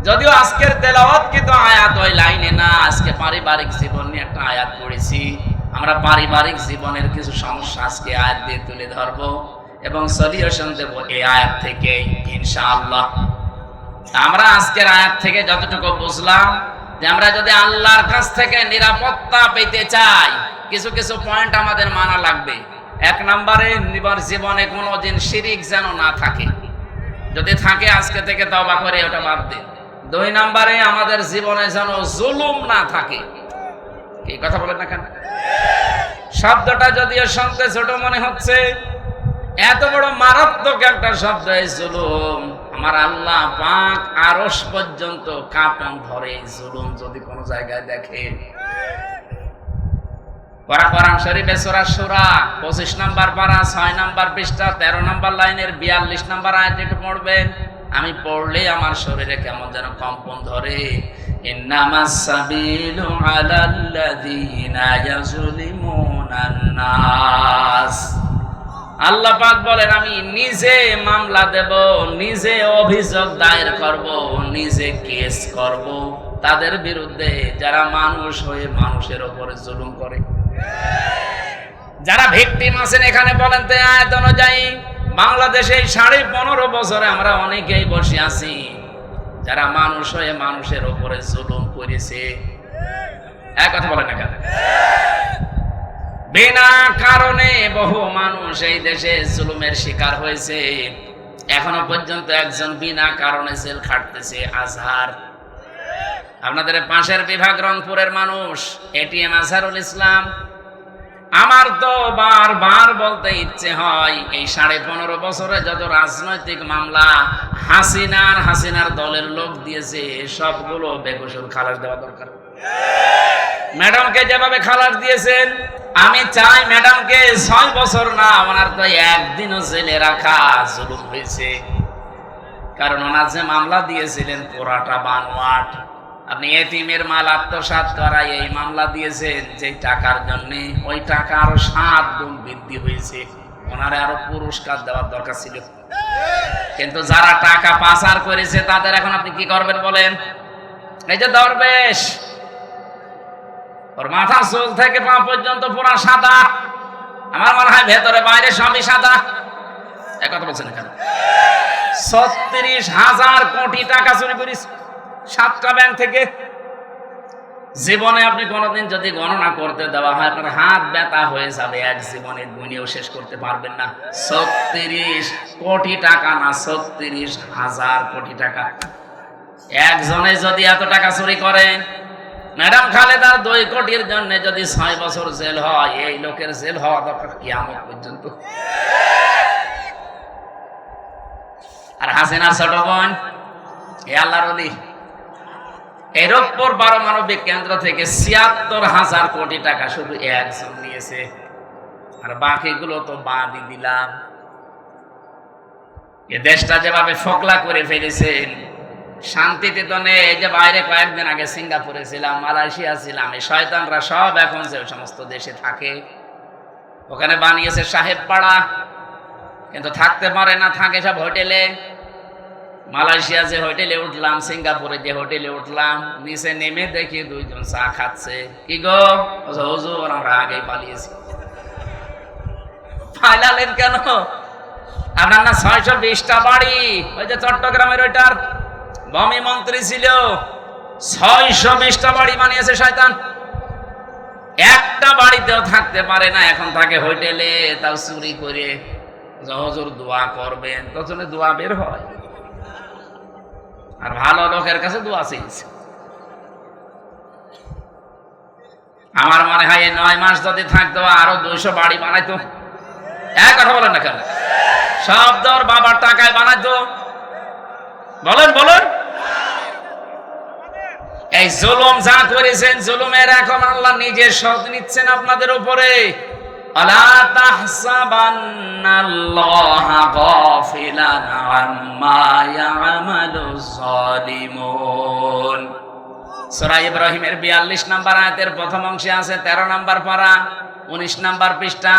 যদিও আজকের তেলাওয়াত কিন্তু আয়াত ওই লাইনে না, আজকে পারিবারিক জীবন নিয়ে একটা আয়াত পড়েছি। আমরা পারিবারিক জীবনের কিছু সমস্যা আজকে আয়াত দিয়ে তুলে ধরবো এবং সলিউশন দেব এই আয়াত থেকে ইনশাআল্লাহ। আমরা আজকের আয়াত থেকে যতটুকু বুঝলাম, যে আমরা যদি আল্লাহর কাছ থেকে নিরাপত্তা পেতে চাই, কিছু কিছু পয়েন্ট আমাদের মানা লাগবে। 1 নম্বরে, নিবার জীবনে কোনোদিন শিরিক যেন না থাকে, যদি থাকে আজকে থেকে তওবা করে ওটা বাদ দিন। 2 নম্বরে, আমাদের জীবনে যেন জুলুম না থাকে। এই কথা বলেন না কেন? শব্দটা যদিও শুনতে ছোট মনে হচ্ছে, এত বড় মারাত্মক একটা শব্দ এই জুলুম। আমার আল্লাহ পাক আরশ পর্যন্ত কাঁপন ধরে জুলুম যদি কোন জায়গায় দেখে। কোরআন শরীফে সূরা সূরা 25 নাম্বার পারা, 6 নাম্বার পৃষ্ঠা, 13 নাম্বার লাইনের 42 নাম্বার আয়াত একটু পড়বেন। আমি পড়লে আমার শরীরে কেমন যেন কম্পন ধরে। ইন্নামাস সাবিলু আলাল্লাযীনা ইয়াজলিমুনান নাস। আল্লাহ পাক বলেন, আমি নিজে মামলা দেব, নিজে অভিযোগ দায়ের করব, নিজে কেস করব তাদের বিরুদ্ধে যারা মানুষ হয়ে মানুষের উপরে জুলুম করে। যারা ভিকটিম আছেন এখানে বলেন তো, আয়াত অনুযায়ী বাংলাদেশে 15.5 বছরে আমরা অনেকেই বসে আছি যারা মানুষ হয়ে মানুষের উপরে জুলুম করেছে। এক কথা বলেন না কেন? বিনা কারণে বহু মানুষ এই দেশে জুলুমের শিকার হয়েছে। এখনো পর্যন্ত একজন বিনা কারণে জেল খাটতেছে, আজহার। আপনাদের পাশের বিভাগ রংপুরের মানুষ, এটিএম আজহারুল ইসলাম। আমার তো বারবার বলতে ইচ্ছে হয়, এই 15.5 বছরে যত রাজনৈতিক মামলা হাসিনার দলের লোক দিয়েছে, সবগুলো বেকসুর খালাস দেওয়া দরকার। ম্যাডামকে যেভাবে খালাস দিয়েছেন, আমি চাই ম্যাডামকে 6 বছর না, ওনার তো একদিনও জেলে রাখা জুলুম হয়েছে। কারণ ওনার যে মামলা দিয়েছিলেন পুরাটা বানোয়াট। আপনি এতিমের মাল আত্মসাৎ করায় এই মামলা দিয়েছেন, যে টাকার জন্য ওই টাকা আরো 7 গুণ বৃদ্ধি হয়েছে। ওনারে আরো পুরস্কার দেওয়ার দরকার ছিল। কিন্তু যারা টাকা পাচার করেছে তাদের এখন আপনি কি করবেন বলেন? এই যে দরবেশ, ওর মাথা চুল থেকে পা পর্যন্ত পুরা সাদা, আমার মনে হয় ভেতরে বাইরে সবই সাদা। এক কথা বলছেন এখানে 36,000 কোটি টাকা চুরি করিস 7টা ব্যাংক থেকে। জীবনে আপনি কোনোদিন যদি গণনা করতে দেওয়া হয়, আপনার হাত ব্যথা হয়ে যাবে, এক জীবনে গুণেও শেষ করতে পারবেন না। 36 কোটি টাকা না, 36,000 কোটি টাকা। একজনে যদি এত টাকা চুরি করে, ম্যাডাম খালেদার 2 কোটির জন্য যদি 6 বছর জেল হয়, এই লোকের জেল হওয়া দরকার কিয়ামত পর্যন্ত। আর হাসিনার ছোট বোন এ আল্লাহর ওলি, এরকম পারমাণবিক কেন্দ্র থেকে 76,000 কোটি টাকা শুধু একজন নিয়েছে, আর বাকিগুলো তো বাদই দিলাম। এ দেশটা যেভাবে ফোকলা করে ফেলেছেন, শান্তিতে তো নেই। এই যে বাইরে কয়েকদিন আগে সিঙ্গাপুরে ছিলাম, মালয়েশিয়া ছিলাম, এই শয়তানরা সব এখন যে সমস্ত দেশে থাকে, ওখানে বানিয়েছে সাহেব পাড়া, কিন্তু থাকতে পারে না, থাকে সব হোটেলে। মালয়েশিয়া যে হোটেলে উঠলাম, সিঙ্গাপুরে যে হোটেলে উঠলাম, নিচে নেমে দেখি 2 জন চা খাচ্ছে। কি গো? হুজুর আমরা আগেই পালিয়েছি। পালালেন কেন? আপনার না 620টা বাড়ি, ওই যে চট্টগ্রামের ওইটার ভূমি মন্ত্রী ছিল, 620টা বাড়ি বানিয়েছে শয়তান। একটা বাড়িতেও থাকতে পারে না, এখন থাকে হোটেলে, তাও চুরি করে। হুজুর দোয়া করবেন, তখন দোয়া বের হয়, আর ভালো লোকের কাছে দোয়া চেয়েছে। আমার মনে হয় 9 মাস যদি থাকতো আরো 200 বাড়ি বানাইতো। এক কথা বলেন না কেন? সব দর বাবার টাকায় বানাইতো। বলেন বলেন। এই জুলুম যা করেছেন, জুলুমের এখন আল্লাহ নিজে শোধ নিচ্ছেন আপনাদের উপরে। আলা তাহসাবান্নাল্লাহা গাফিলান আম্মা ইয়ামালুজ জালিমুন। সূরা ইব্রাহিমের 42 নম্বর আয়াতের প্রথম অংশে আছে, 13 নম্বর পারা, 19 নম্বর পৃষ্ঠা,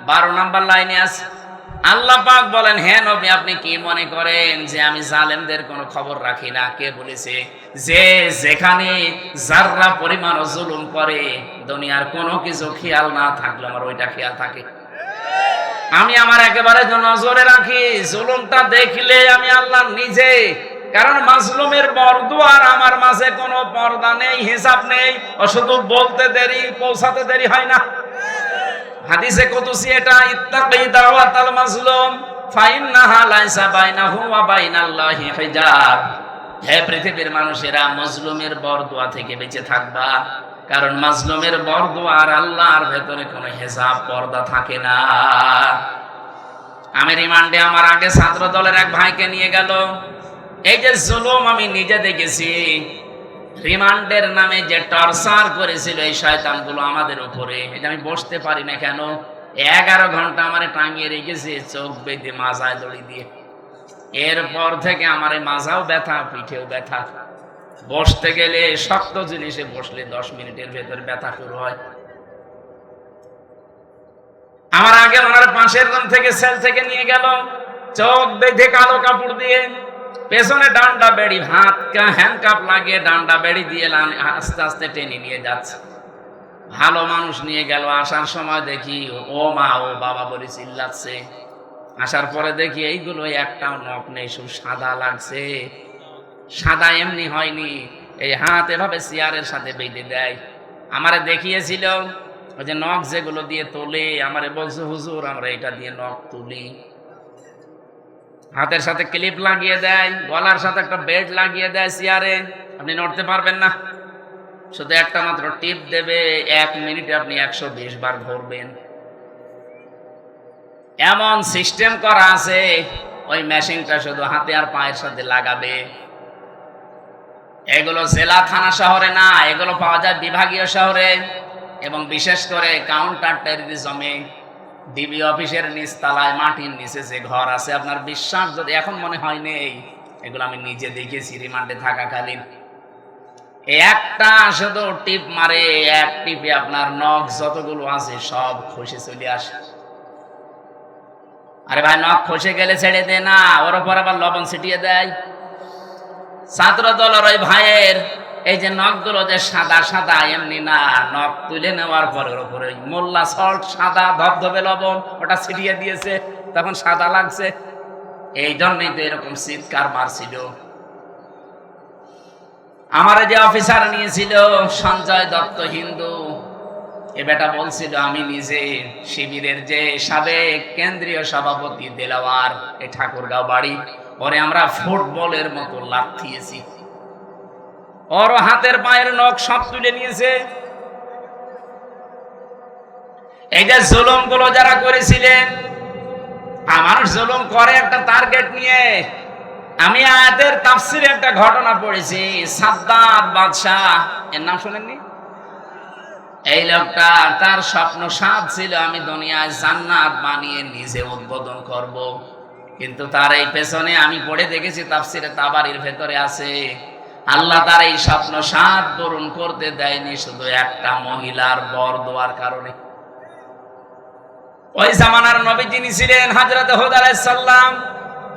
12 নম্বর লাইনে আছে। আল্লাহ পাক বলেন, হে নবী, আপনি কি মনে করেন যে আমি জালেমদের কোনো খবর রাখি না? কে বলেছে? যে যেখানে যাররা পরিমাণ জুলুম করে, দুনিয়ার কোনো কিছু খেয়াল না থাকলে আমার ওইটা খেয়াল থাকে। আমি আমার একেবারে নজরে রাখি, জুলুমটা দেখলে আমি আল্লাহ নিজে। কারণ মাজলুমের বরদুয়ার আমার মাঝে কোনো পর্দা নেই, হিসাব নেই, ও শুধু বলতে দেরি, পৌঁছাতে দেরি হয় না। হাদিসে কুদসি এটা, ইত্তাকি দাওয়াতাল মাজলুম ফাইন্নাহা লাইসা বাইনাহু ওয়া বাইনাল্লাহি হিজাব। হে পৃথিবীর মানুষেরা, মাজলুমের বরদুয়া থেকে বেঁচে থাকবা, কারণ মাজলুমের বরদুয়া আর আল্লাহর ভেতরে কোনো হিসাব পর্দা থাকে না। আমি রিমান্ডে আমার আগে ছাত্র দলের এক ভাইকে নিয়ে গেল। এই যে জুলুম আমি নিজে দেখেছি, রিমান্ডের নামে যে টর্চার করেছিল এই শয়তানগুলো আমাদের উপরে, এটা আমি বসতে পারি না কেন? 11 ঘন্টা আমারে টাঙিয়ে রেখেছে, চোখ বেঁধে মাজায় দড়ি দিয়ে। এরপর থেকে আমার মাজাও ব্যথা, পিঠেও ব্যথা। বসতে গেলে শক্ত জিনিসে বসলে 10 মিনিটের ভেতর ব্যথা শুরু হয়। আমার আগে ওনার পাশের রুম থেকে, সেল থেকে নিয়ে গেল, চোখ বেঁধে কালো কাপড় দিয়ে, পেছনে ডান্ডা বেড়ি, হাত হ্যান্ডকাপ লাগিয়ে ডান্ডা বেড়ি দিয়ে আস্তে আস্তে টেনে নিয়ে যাচ্ছে। ভালো মানুষ নিয়ে গেল, আসার সময় দেখি ও মা ও বাবা বলে চিল্লাচ্ছে। আসার পরে দেখি এইগুলো একটাও নখ নেই, শুধু সাদা লাগছে। সাদা এমনি হয়নি, এই হাত এভাবে চেয়ারের সাথে বেঁধে দেয়। আমারে দেখিয়েছিল ওই যে নখ যেগুলো দিয়ে তোলে, আমারে বলছে হুজুর আমরা এটা দিয়ে নখ তুলি। হাতের সাথে ক্লিপ লাগিয়ে দেয়, গলার সাথে একটা বেল্ট লাগিয়ে দেয় চেয়ারে, আপনি নড়তে পারবেন না। শুধু একটা মাত্র টিপ দেবে, 1 মিনিটে আপনি 120 বার ধরবেন। এমন সিস্টেম করা আছে, ওই মেশিনটা শুধু হাতে আর পায়ের সাথে লাগাবে। এগুলো জেলা থানা শহরে না, এগুলো পাওয়া যায় বিভাগীয় শহরে, এবং বিশেষ করে কাউন্টার টেররিজমে ডিবি অফিসের নিচতলায় মাটির নিচে যে ঘর আছে, আপনার বিশ্বাস যদি এখন মনে হয় নেই, এগুলো আমি নিজে দেখেছি রিমান্ডে থাকাকালীন। একটা শুধু টিপ মারে, এক টিপে আপনার নখ যতগুলো আছে সব খসে চলে আসে। আরে ভাই, নখ খসে গেলে ছেড়ে দে না, ওর উপর আবার লবণ ছিটিয়ে দেয়। ছাত্র দলের ওই ভাইয়ের এই যে নখগুলো যে সাদা সাদা, এমনি না, নখ তুলে নেওয়ার পরে ওর উপরে মোল্লা সল্ট সাদা ধবধবে লবণ ওটা ছিটিয়ে দিয়েছে, তখন সাদা লাগছে। এই জন্যই তো এরকম চিৎকার মারছিল। আমার যে অফিসার নিয়েছিল সঞ্জয় দত্ত হিন্দু, এ বেটা বলছিল আমি নিজে শিবিরের যে সাবেক কেন্দ্রীয় সভাপতি দেলাওয়ার, এই ঠাকুরগাঁও বাড়ি, ওরে আমরা ফুটবলের মতো লাথিয়েছি, ওর হাতের পায়ের নখ সব তুলে নিয়েছে। এই যে জুলুম গুলো যারা করেছিলেন, আমার জুলুম করে একটা টার্গেট নিয়ে। আমি আয়াতের তাফসিরে একটা ঘটনা পড়েছি, সাদ্দাত বাদশাহ, এর নাম শুনেননি? এই লোকটা, তার স্বপ্ন সাদ ছিল আমি দুনিয়ায় জান্নাত বানিয়ে নিজে উদ্বোধন করব, কিন্তু তার এই পেছনে আমি পড়ে দেখেছি তাফসিরে তাবারির ভেতরে আছে, আল্লাহ তার এই স্বপ্ন সাদ পূরণ করতে দেয়নি শুধু একটা মহিলার বর দেওয়ার কারণে। ওই জামানার নবী যিনি ছিলেন হযরত হুদ আলাইহিস সালাম,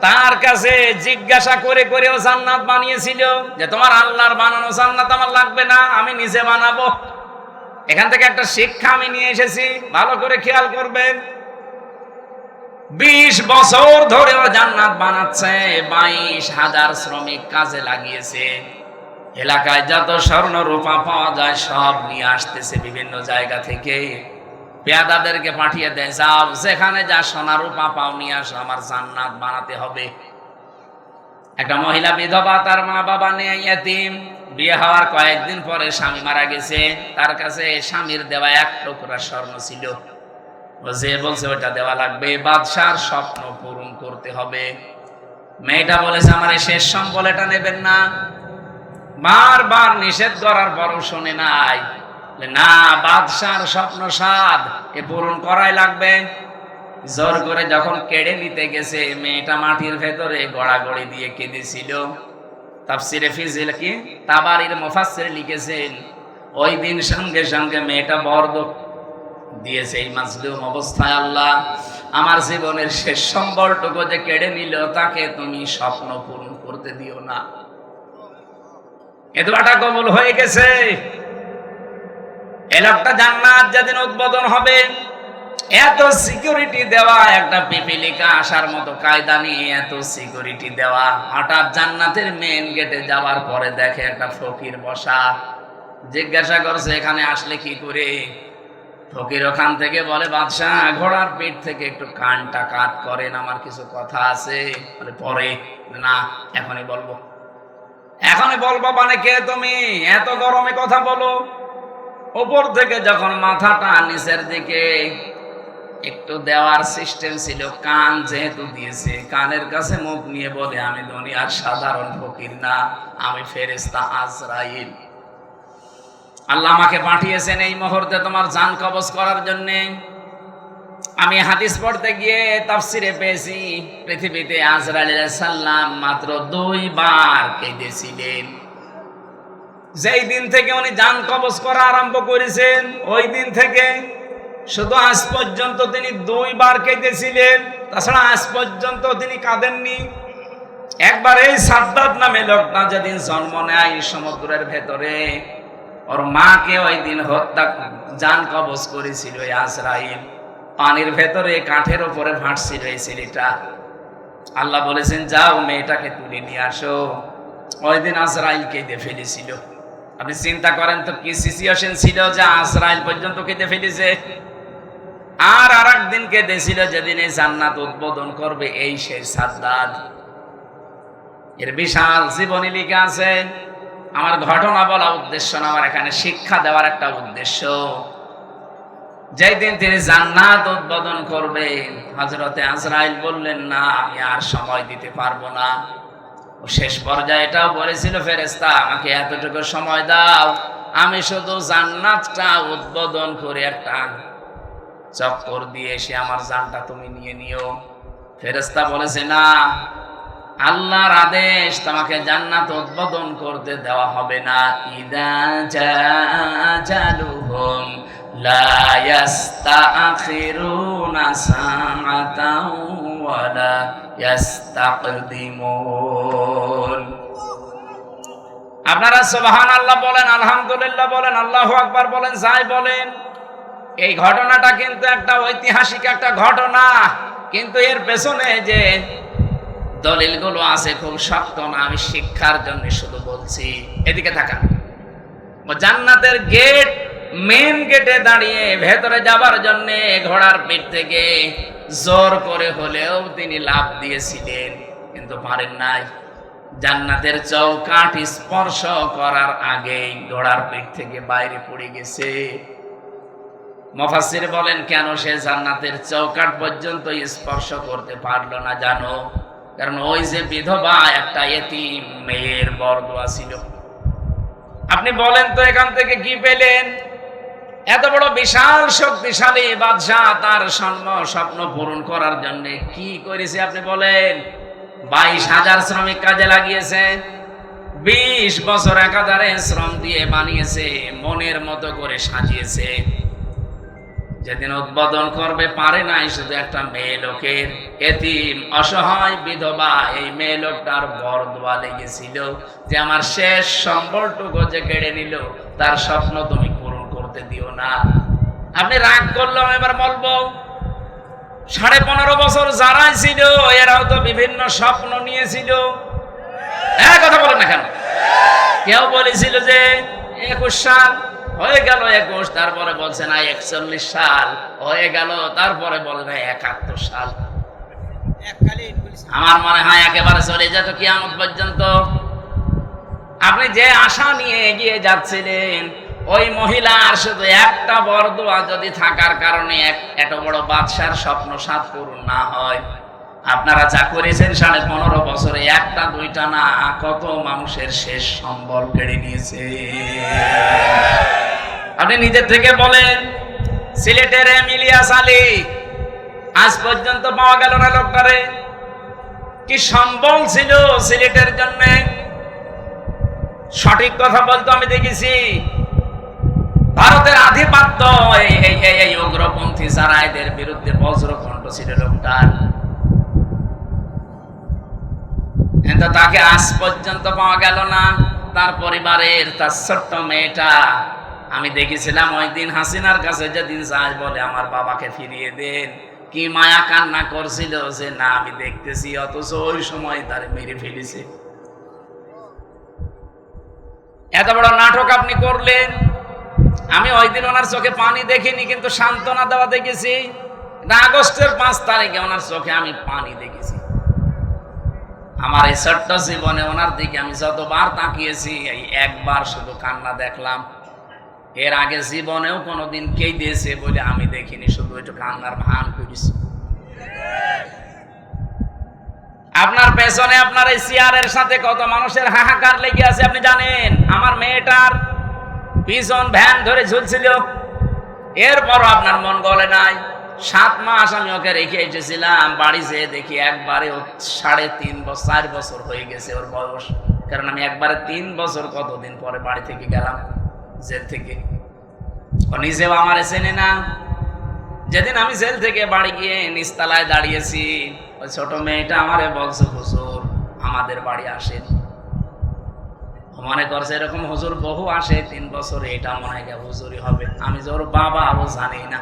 তার কাছে জিজ্ঞাসা করে করেও জান্নাত বানিয়েছিল যে তোমার আল্লাহর বানানো জান্নাত আমার লাগবে না, আমি নিজে বানাবো। এখান থেকে একটা শিক্ষা আমি নিয়ে এসেছি, ভালো করে খেয়াল করবেন। 20 বছর ধরেও জান্নাত বানাচ্ছে, 22,000 শ্রমিক কাজে লাগিয়েছে, এলাকায় যত স্বর্ণ রূপা পাওয়া যায় সব নিয়ে আসতেছে বিভিন্ন জায়গা থেকে, পেয়াদাদেরকে পাঠিয়ে দেয়, যাও যেখানে যা সোনা রূপা পাও নিয়ে আসো, আমার জান্নাত বানাতে হবে। একটা মহিলা বিধবা, তার মা বাবা নেই, এতিম, বিয়ে হওয়ার কয়েকদিন পরে স্বামী মারা গেছে, তার কাছে স্বামীর দেওয়া 1 টুকরা স্বর্ণ ছিল, ও যে বলছে ওটা দেওয়া লাগবে, বাদশার স্বপ্ন পূরণ করতে হবে। মেয়েটা বলেছে আমার এই শেষ সম্বল এটা নেবেন না, বারবার নিষেধ করার পরও শুনে নাই, না বাদশার স্বপ্ন সাদ এ পূরণ করাই লাগবে। জোর করে যখন কেড়ে নিতে গেছে, মেয়েটা মাটির ভেতরে গড়াগড়ি দিয়ে কেঁদেছিল। তাফসিরে ফিজিল কি তাবারির মুফাসসির লিখেছেন, ওই দিন সঙ্গে সঙ্গে মেয়েটা বর্দ দিয়েছে, এই মাজলুম অবস্থায় আল্লাহ আমার জীবনের শেষ সম্বলটুকু যে কেড়ে নিল, তাকে তুমি স্বপ্ন পূরণ করতে দিও না। এ দোয়াটা কবুল হয়ে গেছে। এই লোকটা জান্নাত যেদিন উদ্বোধন হবে, এত সিকিউরিটি দেওয়া, একটা পিপিলিকা আসার মতো কায়দা নিয়ে এত সিকিউরিটি দেওয়া, হঠাৎ জান্নাতের মেন গেটে যাওয়ার পরে দেখে একটা ফকির বসা। জিজ্ঞাসা করছে এখানে আসলে কি করে? ফকির ওখান থেকে বলে, বাদশাহ ঘোড়ার পিঠ থেকে একটু কানটা কাট করেন, আমার কিছু কথা আছে। বলে পরে না, এখনই বলবো। এখনই বলবো মানে কে তুমি? এত গরমে কথা বলো। উপর থেকে যখন মাথাটা নিচের দিকে একটু দেওয়ার সিস্টেম ছিল, কান যেহেতু দিয়েছে, কানের কাছে মুখ নিয়ে বলে, আমি দুনিয়ার সাধারণ ফকির না, আমি ফেরেশতা আজরাইল। আল্লাহ আমাকে পাঠিয়েছেন এই মুহূর্তে তোমার জান কবজ করার জন্য। আমি হাদিস পড়তে গিয়ে তাফসিরে পেয়েছি, পৃথিবীতে আজরাইল আলাইহিস সালাম মাত্র 2 বার কেঁদেছিলেন। যেই দিন থেকে উনি জান কবজ করা আরম্ভ করেছেন, ওই দিন থেকে শুধু আজ পর্যন্ত তিনি 2 বার কেঁদেছিলেন, তাছাড়া আজ পর্যন্ত তিনি কাঁদেননি। একবার এই সাদ্দাত নামে লোকটা যেদিন জন্ম নেয় সমুদ্রের ভেতরে, ওর মাকে ওই দিন হত্যা জান কবজ করেছিল এই আজরাইল। পানির ভেতরে কাঠের উপরে ভাসছিল এই ছেলেটা। আল্লাহ বলেছেন যাও মেয়েটাকে তুলে নিয়ে আসো। ওই দিন আজরাইল কেঁদে ফেলেছিল। আপনি চিন্তা করেন তো কি সিচুয়েশন ছিল যে আজরাইল পর্যন্ত কেঁদে ফেলেছে। আর আরেকদিন কেঁদেছিল যেদিন এই জান্নাত উদ্বোধন করবে এই সেই সাদ্দাত। এর বিশাল জীবনী লিখা আছে। আমার ঘটনা বলা উদ্দেশ্য না, আমার এখানে শিক্ষা দেওয়ার একটা উদ্দেশ্য। যেই দিন তিনি জান্নাত উদ্বোধন করবেন, হযরতে আজরাইল বললেন না আমি আর সময় দিতে পারবো না, ও শেষ পর্যায়ে এটাও বলেছিল, ফেরেশতা আমাকে এতটুকু সময় দাও, আমি শুধু জান্নাতটা উদ্বোধন করে একটা চক্কর দিয়ে এসে আমার জানটা তুমি নিয়ে নিও। ফেরেশতা বলেছে, না, আল্লাহর আদেশ, তোমাকে জান্নাত উদ্বোধন করতে দেওয়া হবে না। ইদা জালুহুম লা ইস্তাখিরুনা সাআতাও ওয়া লা ইস্তাকদিমুন। আপনারা সুবহানাল্লাহ বলেন, আলহামদুলিল্লাহ বলেন, আল্লাহু আকবার বলেন, যাই বলেন, এই ঘটনাটা কিন্তু একটা ঐতিহাসিক একটা ঘটনা, কিন্তু এর পেছনে যে দলিলগুলো আছে খুব শক্ত না। আমি শিক্ষার জন্য শুধু বলছি। এদিকে তাকান, জান্নাতের গেট, মেন গেটে দাঁড়িয়ে ভেতরে যাবার জন্য ঘোড়ার পিঠ থেকে জোর করে হলেও তিনি লাফ দিয়েছিলেন, কিন্তু পারেন নাই। জান্নাতের চৌকাঠ স্পর্শ করার আগেই ঘোড়ার পিঠ থেকে বাইরে পড়ে গেছে। মুফাসসির বলেন, কেন সে জান্নাতের চৌকাঠ পর্যন্ত স্পর্শ করতে পারলো না জানো? কারণ ওই যে বিধবা একটা এতিম মেয়ের বরদোয়া ছিল। আপনি বলেন তো এখান থেকে কি পেলেন? এত বড় বিশাল শক্তিশালী বাদশাহ তার স্বপ্ন পূরণ করার জন্য কি করেছে আপনি বলেন? 22,000 শ্রমিক কাজে লাগিয়েছে, 20 বছর একাধারে শ্রম দিয়ে বানিয়েছে, মনের মতো করে সাজিয়েছে। যেদিন উদ্বোধন করবে পারে নাই শুধু একটা মেয়ে লোকের, এতিম অসহায় বিধবা এই মেয়ে লোকটার বরদোয়া লেগেছিল যে আমার শেষ সম্বলটুকু যে কেড়ে নিল, তার স্বপ্ন তুমি পূরণ করতে দিও না। আপনি রাগ করলাম, এবার বলবো 15.5 বছর যারাই ছিল এরাও তো বিভিন্ন স্বপ্ন নিয়েছিল। কথা বলেন না কেন? কেউ বলেছিল যে 21 সাল হয়ে গেল, 21, তারপরে বলছে না 41 সাল হয়ে গেল, তারপরে বলে না 71 সাল। আমার মনে হয় একেবারে চলে যেত কিয়ামত পর্যন্ত। আপনি যে আশা নিয়ে এগিয়ে যাচ্ছিলেন, ওই মহিলার শুধু একটা বরদোয়া যদি থাকার কারণে এত বড় বাদশার স্বপ্ন সাত পূরণ না হয়, আপনারা যা করেছেন 15.5 বছরে, একটা দুইটা না, কত মানুষের শেষ সম্বল কেড়ে নিয়েছে। আপনি নিজের থেকে বলেন, সিলেটের ইলিয়াস আলী আজ পর্যন্ত পাওয়া গেল না। লোকটারে কি সম্বল ছিল সিলেটের জন্য? সঠিক কথা বলতো আমি দেখেছি। ভারতের আধিপত্য এই উগ্রপন্থী যারা, এদের বিরুদ্ধে বজ্রকণ্ঠ ছিল লোকটার, কিন্তু তাকে আজ পর্যন্ত পাওয়া গেল না। তার পরিবারের তার ছোট্ট মেয়েটা আমি দেখেছিলাম ওই দিন হাসিনার কাছে যেদিন যায় বলে আমার বাবাকে ফিরিয়ে দেন, কি মায়া কান্না করছিল যে না আমি দেখতেছি, অথচ ওই সময় তার মেরে ফেলেছে। এত বড় নাটক আপনি করলেন। আমি ওই দিন ওনার চোখে পানি দেখিনি, কিন্তু সান্ত্বনা দেওয়া দেখেছি। আগস্টের 5 তারিখে ওনার চোখে আমি পানি দেখেছি। আমার এই ছোট্ট জীবনে ওনার দিকে আমি যতবার তাকিয়েছি, এই একবার শুধু কান্না দেখলাম। এর আগে জীবনেও কোনোদিন কে দিয়েছে বলে আমি দেখিনি, শুধু একটু কান্নার ভান করেছি। আপনার পেছনে আপনার এই চেয়ারের সাথে কত মানুষের হাহাকার লেগে আছে আপনি জানেন? আমার মেয়েটার পিছন ভ্যান ধরে ঝুলছিল, এরপরও আপনার মন গলে নাই। 7 মাস আমি ওকে রেখে এসেছিলাম, বাড়ি যেয়ে দেখি একবারে 3.5 বছর হয়ে গেছে ওর বয়স। কারণ আমি একবারে 3 বছর কতদিন পরে বাড়ি থেকে গেলাম জেল থেকে। ও নিজেও আমারে চেনে না। যেদিন আমি জেল থেকে বাড়ি গিয়ে নিচতলায় দাঁড়িয়েছি, ওই ছোট মেয়েটা আমারে বলছে, হুজুর আমাদের বাড়ি আসেন। মনে করছে এরকম হুজুর বহু আসে, 3 বছরে এটা মনে হয় হুজুরই হবে। আমি যে ওর বাবা ও জানি না,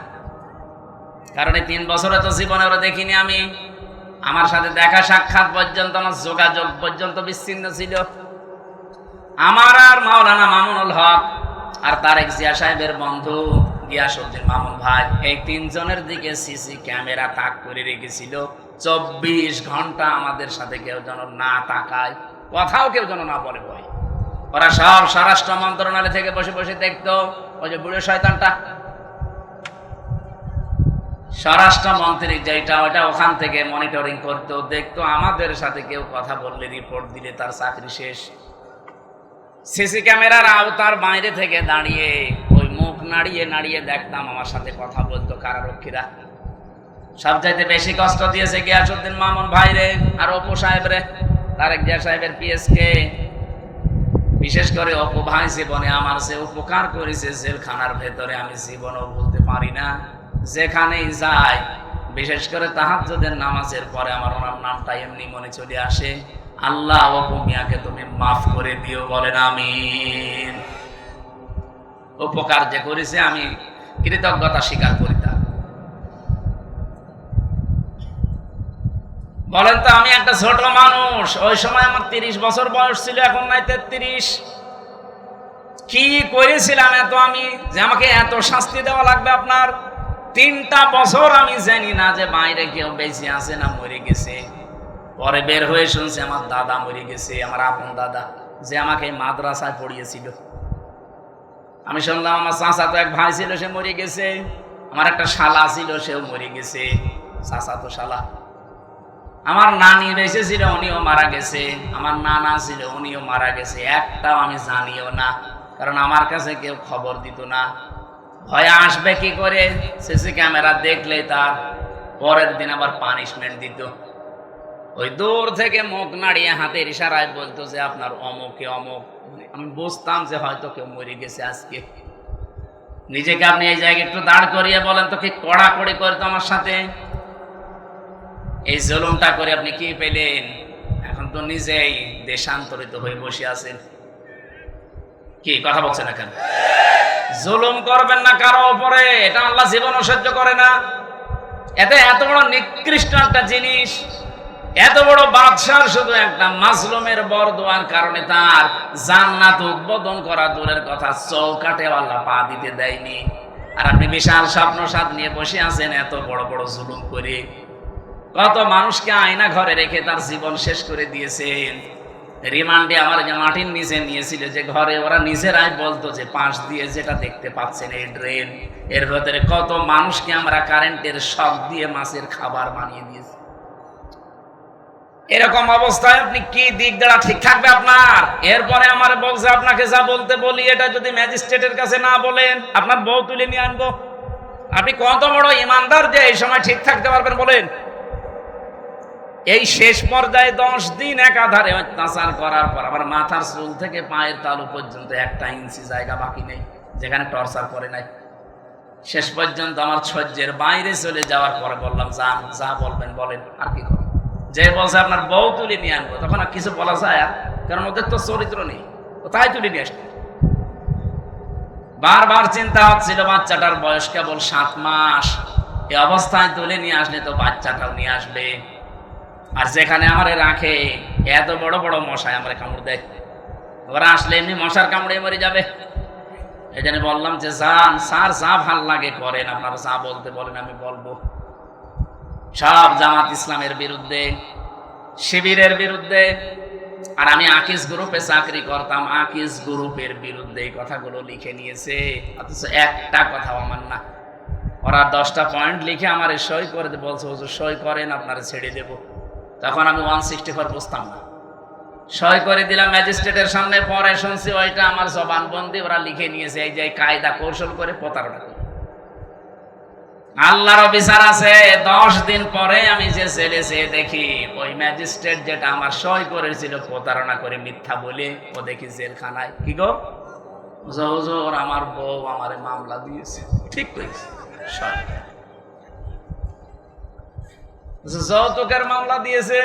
কারণ এই 3 বছরে তো জীবনে ওরা দেখিনি আমি। আমার সাথে দেখা সাক্ষাৎ পর্যন্ত, আমার যোগাযোগ পর্যন্ত বিচ্ছিন্ন ছিল। আমার আর মাওলানা মামুনুল হক আর তারেক জিয়া সাহেবের বন্ধু গিয়াসউদ্দিন মামুন ভাই, এই 3 জনের দিকে সিসি ক্যামেরা তাক করে রেখেছিল। 24 ঘন্টা আমাদের সাথে কেউ যেন না তাকায়, কথাও কেউ যেন না বলে। ভয় ওরা সব স্বরাষ্ট্র মন্ত্রণালয় থেকে বসে বসে দেখতো। ওই যে বুড়ো শয়তানটা, স্বরাষ্ট্রমন্ত্রী যেটা ওটা ওখান থেকে মনিটরিং করতো, দেখতো আমাদের সাথে কেউ কথা বললে রিপোর্ট দিলে তার চাকরি শেষ। সিসি ক্যামেরার আওতার বাইরে থেকে দাঁড়িয়ে ওই মুখ নাড়িয়ে নাড়িয়ে দেখতাম আমার সাথে কথা বলতো কারারক্ষীরা। সবচাইতে বেশি কষ্ট দিয়েছে গিয়াসউদ্দিন মামুন ভাইরে আর অপু সাহেবরে, তারেক জিয়া সাহেবের পিএসকে। বিশেষ করে অপু ভাই জীবনে আমার যে উপকার করেছে জেলখানার ভেতরে আমি জীবনও বলতে পারি না। যেখানেই যাই, বিশেষ করে তাহাজ্জুদের নামাজের পরে আমার ওনার নামটা এমনি মনে চলে আসে, আল্লাহ অপু মিয়াকে তুমি মাফ করে দিও, বলেন আমিন। উপকার যে করেছে আমি কৃতজ্ঞতা স্বীকার করি। তা বলেন তো, আমি একটা ছোট মানুষ, ওই সময় আমার 30 বছর বয়স ছিল, এখন নাই 33। কি করেছিলাম এত আমি যে আমাকে এত শাস্তি দেওয়া লাগবে আপনার? 3টা বছর আমি জানি না যে বাইরে কেউ বেঁচে আছে না মরে গেছে। পরে বের হয়ে শুনছি আমার দাদা মরে গেছে, আমার আপন দাদা যে আমাকে মাদ্রাসায় পড়িয়েছিল। আমি শুনলাম আমার চাচাতো এক ভাই ছিল, সে মরে গেছে। আমার একটা শালা ছিল, সেও মরে গেছে, চাচাতো শালা। আমার নানি বেঁচে ছিল, উনিও মারা গেছে। আমার নানা ছিল, উনিও মারা গেছে। একটাও আমি জানিও না, কারণ আমার কাছে কেউ খবর দিত না। ভয়ে আসবে কি করে? সিসি ক্যামেরা দেখলে তার পরের দিন আবার পানিশমেন্ট দিত। ওই দূর থেকে মুখ নাড়িয়ে হাতের ইশারায় বলতো যে আপনার অমুকে অমুক। আমি বুঝতাম যে হয়তো কেউ মরে গেছে আজকে। নিজেকে আপনি এই জায়গায় একটু দাঁড় করিয়ে বলেন তো, কি কড়াকড়ি করতো আমার সাথে। এই জুলুমটা করে আপনি কি পেলেন? এখন তো নিজেই দেশান্তরিত হয়ে বসে আছেন। কি কথা বলছেন না কেন? জুলুম করবেন না কারো উপরে, এটা আল্লাহ জীবনও সহ্য করে না। এতে এত বড় নিকৃষ্ট একটা জিনিস, এত বড় বাদশার শুধু একটা মাজলুমের বরদোয়ার কারণে তার জান্নাত উদ্বোধন করা দূরের কথা, চৌকাটে আল্লাহ পা দিতে দেয়নি। আর আপনি বিশাল স্বপ্ন সাথ নিয়ে বসে আছেন এত বড় বড় জুলুম করে। কত মানুষকে আয়না ঘরে রেখে তার জীবন শেষ করে দিয়েছেন। রিমান্ডে আমার যে মাটির নিচে নিয়েছিল, যে ঘরে ওরা নিজেরাই বলতো যে পাশ দিয়ে যেটা দেখতে পাচ্ছেন এই ড্রেন, এর ভেতরে কত মানুষকে আমরা কারেন্টের শক দিয়ে মাছের খাবার বানিয়ে দিয়েছি। এরকম অবস্থায় আপনি কি দিক দ্বারা ঠিক থাকবে আপনার? এরপরে আমার বলছে আপনাকে যা বলতে বলি, এটা যদি ম্যাজিস্ট্রেটের কাছে না বলেন আপনার বউ তুলে নিয়ে আনবো। আপনি কত বড় ইমানদার যে এই সময় ঠিক থাকতে পারবেন বলেন? এই শেষ পর্যায়ে 10 দিন একাধারে অত্যাচার করার পর আমার মাথার চুল থেকে পায়ের তালু পর্যন্ত 1 ইঞ্চি জায়গা বাকি নেই যেখানে টর্চার করে নাই। শেষ পর্যন্ত আমার সহ্যের বাইরে চলে যাওয়ার পরে বললাম, যান, যা বলবেন বলেন, আর কি করবেন। যে বলছে আপনার বউ তুলে নিয়ে আনবো, তখন আর কিছু বলা যায়? কারণ ওদের তো চরিত্র নেই, তাই তুলে নিয়ে আসতে। বারবার চিন্তা হচ্ছিল, বাচ্চাটার বয়স কেবল 7 মাস, এই অবস্থায় তুলে নিয়ে আসলে তো বাচ্চাটাও নিয়ে আসবে। আর যেখানে আমারে রাখে এত বড় বড় মশায় আমারে কামড় দেয়, ওরা আসলে এমনি মশার কামড়ে মরে যাবে। এই জন্য বললাম যে যান স্যার, যা ভাল লাগে করেন, আপনারা যা বলতে বলেন আমি বলবো। সব জামাত ইসলামের বিরুদ্ধে, শিবিরের বিরুদ্ধে। আর আমি আকিজ গ্রুপে চাকরি করতাম, আকিজ গ্রুপের বিরুদ্ধে এই কথাগুলো লিখে নিয়েছে, অথচ একটা কথাও আমার না। ওরা 10টা পয়েন্ট লিখে আমার সই করে বলছে, হুজুর সই করেন, আপনারা ছেড়ে দেব। তখন আমি 164 বুঝতাম না, সই করে দিলাম ম্যাজিস্ট্রেটের সামনে। পরে শুনছি ওইটা আমার জবানবন্দি, ওরা লিখে নিয়েছে এই যে কায়দা কৌশল করে প্রতারণা করে। আল্লাহর বিচার আছে। 10 দিন পরে আমি যে জেলে যেয়ে দেখি ওই ম্যাজিস্ট্রেট যেটা আমার সই করেছিল প্রতারণা করে মিথ্যা বলে, ও দেখি জেলখানায়। কি গো হুজুর, আমার বউ আমারে মামলা দিয়েছে। ঠিক করেছে, যৌতুকের মামলা দিয়েছে।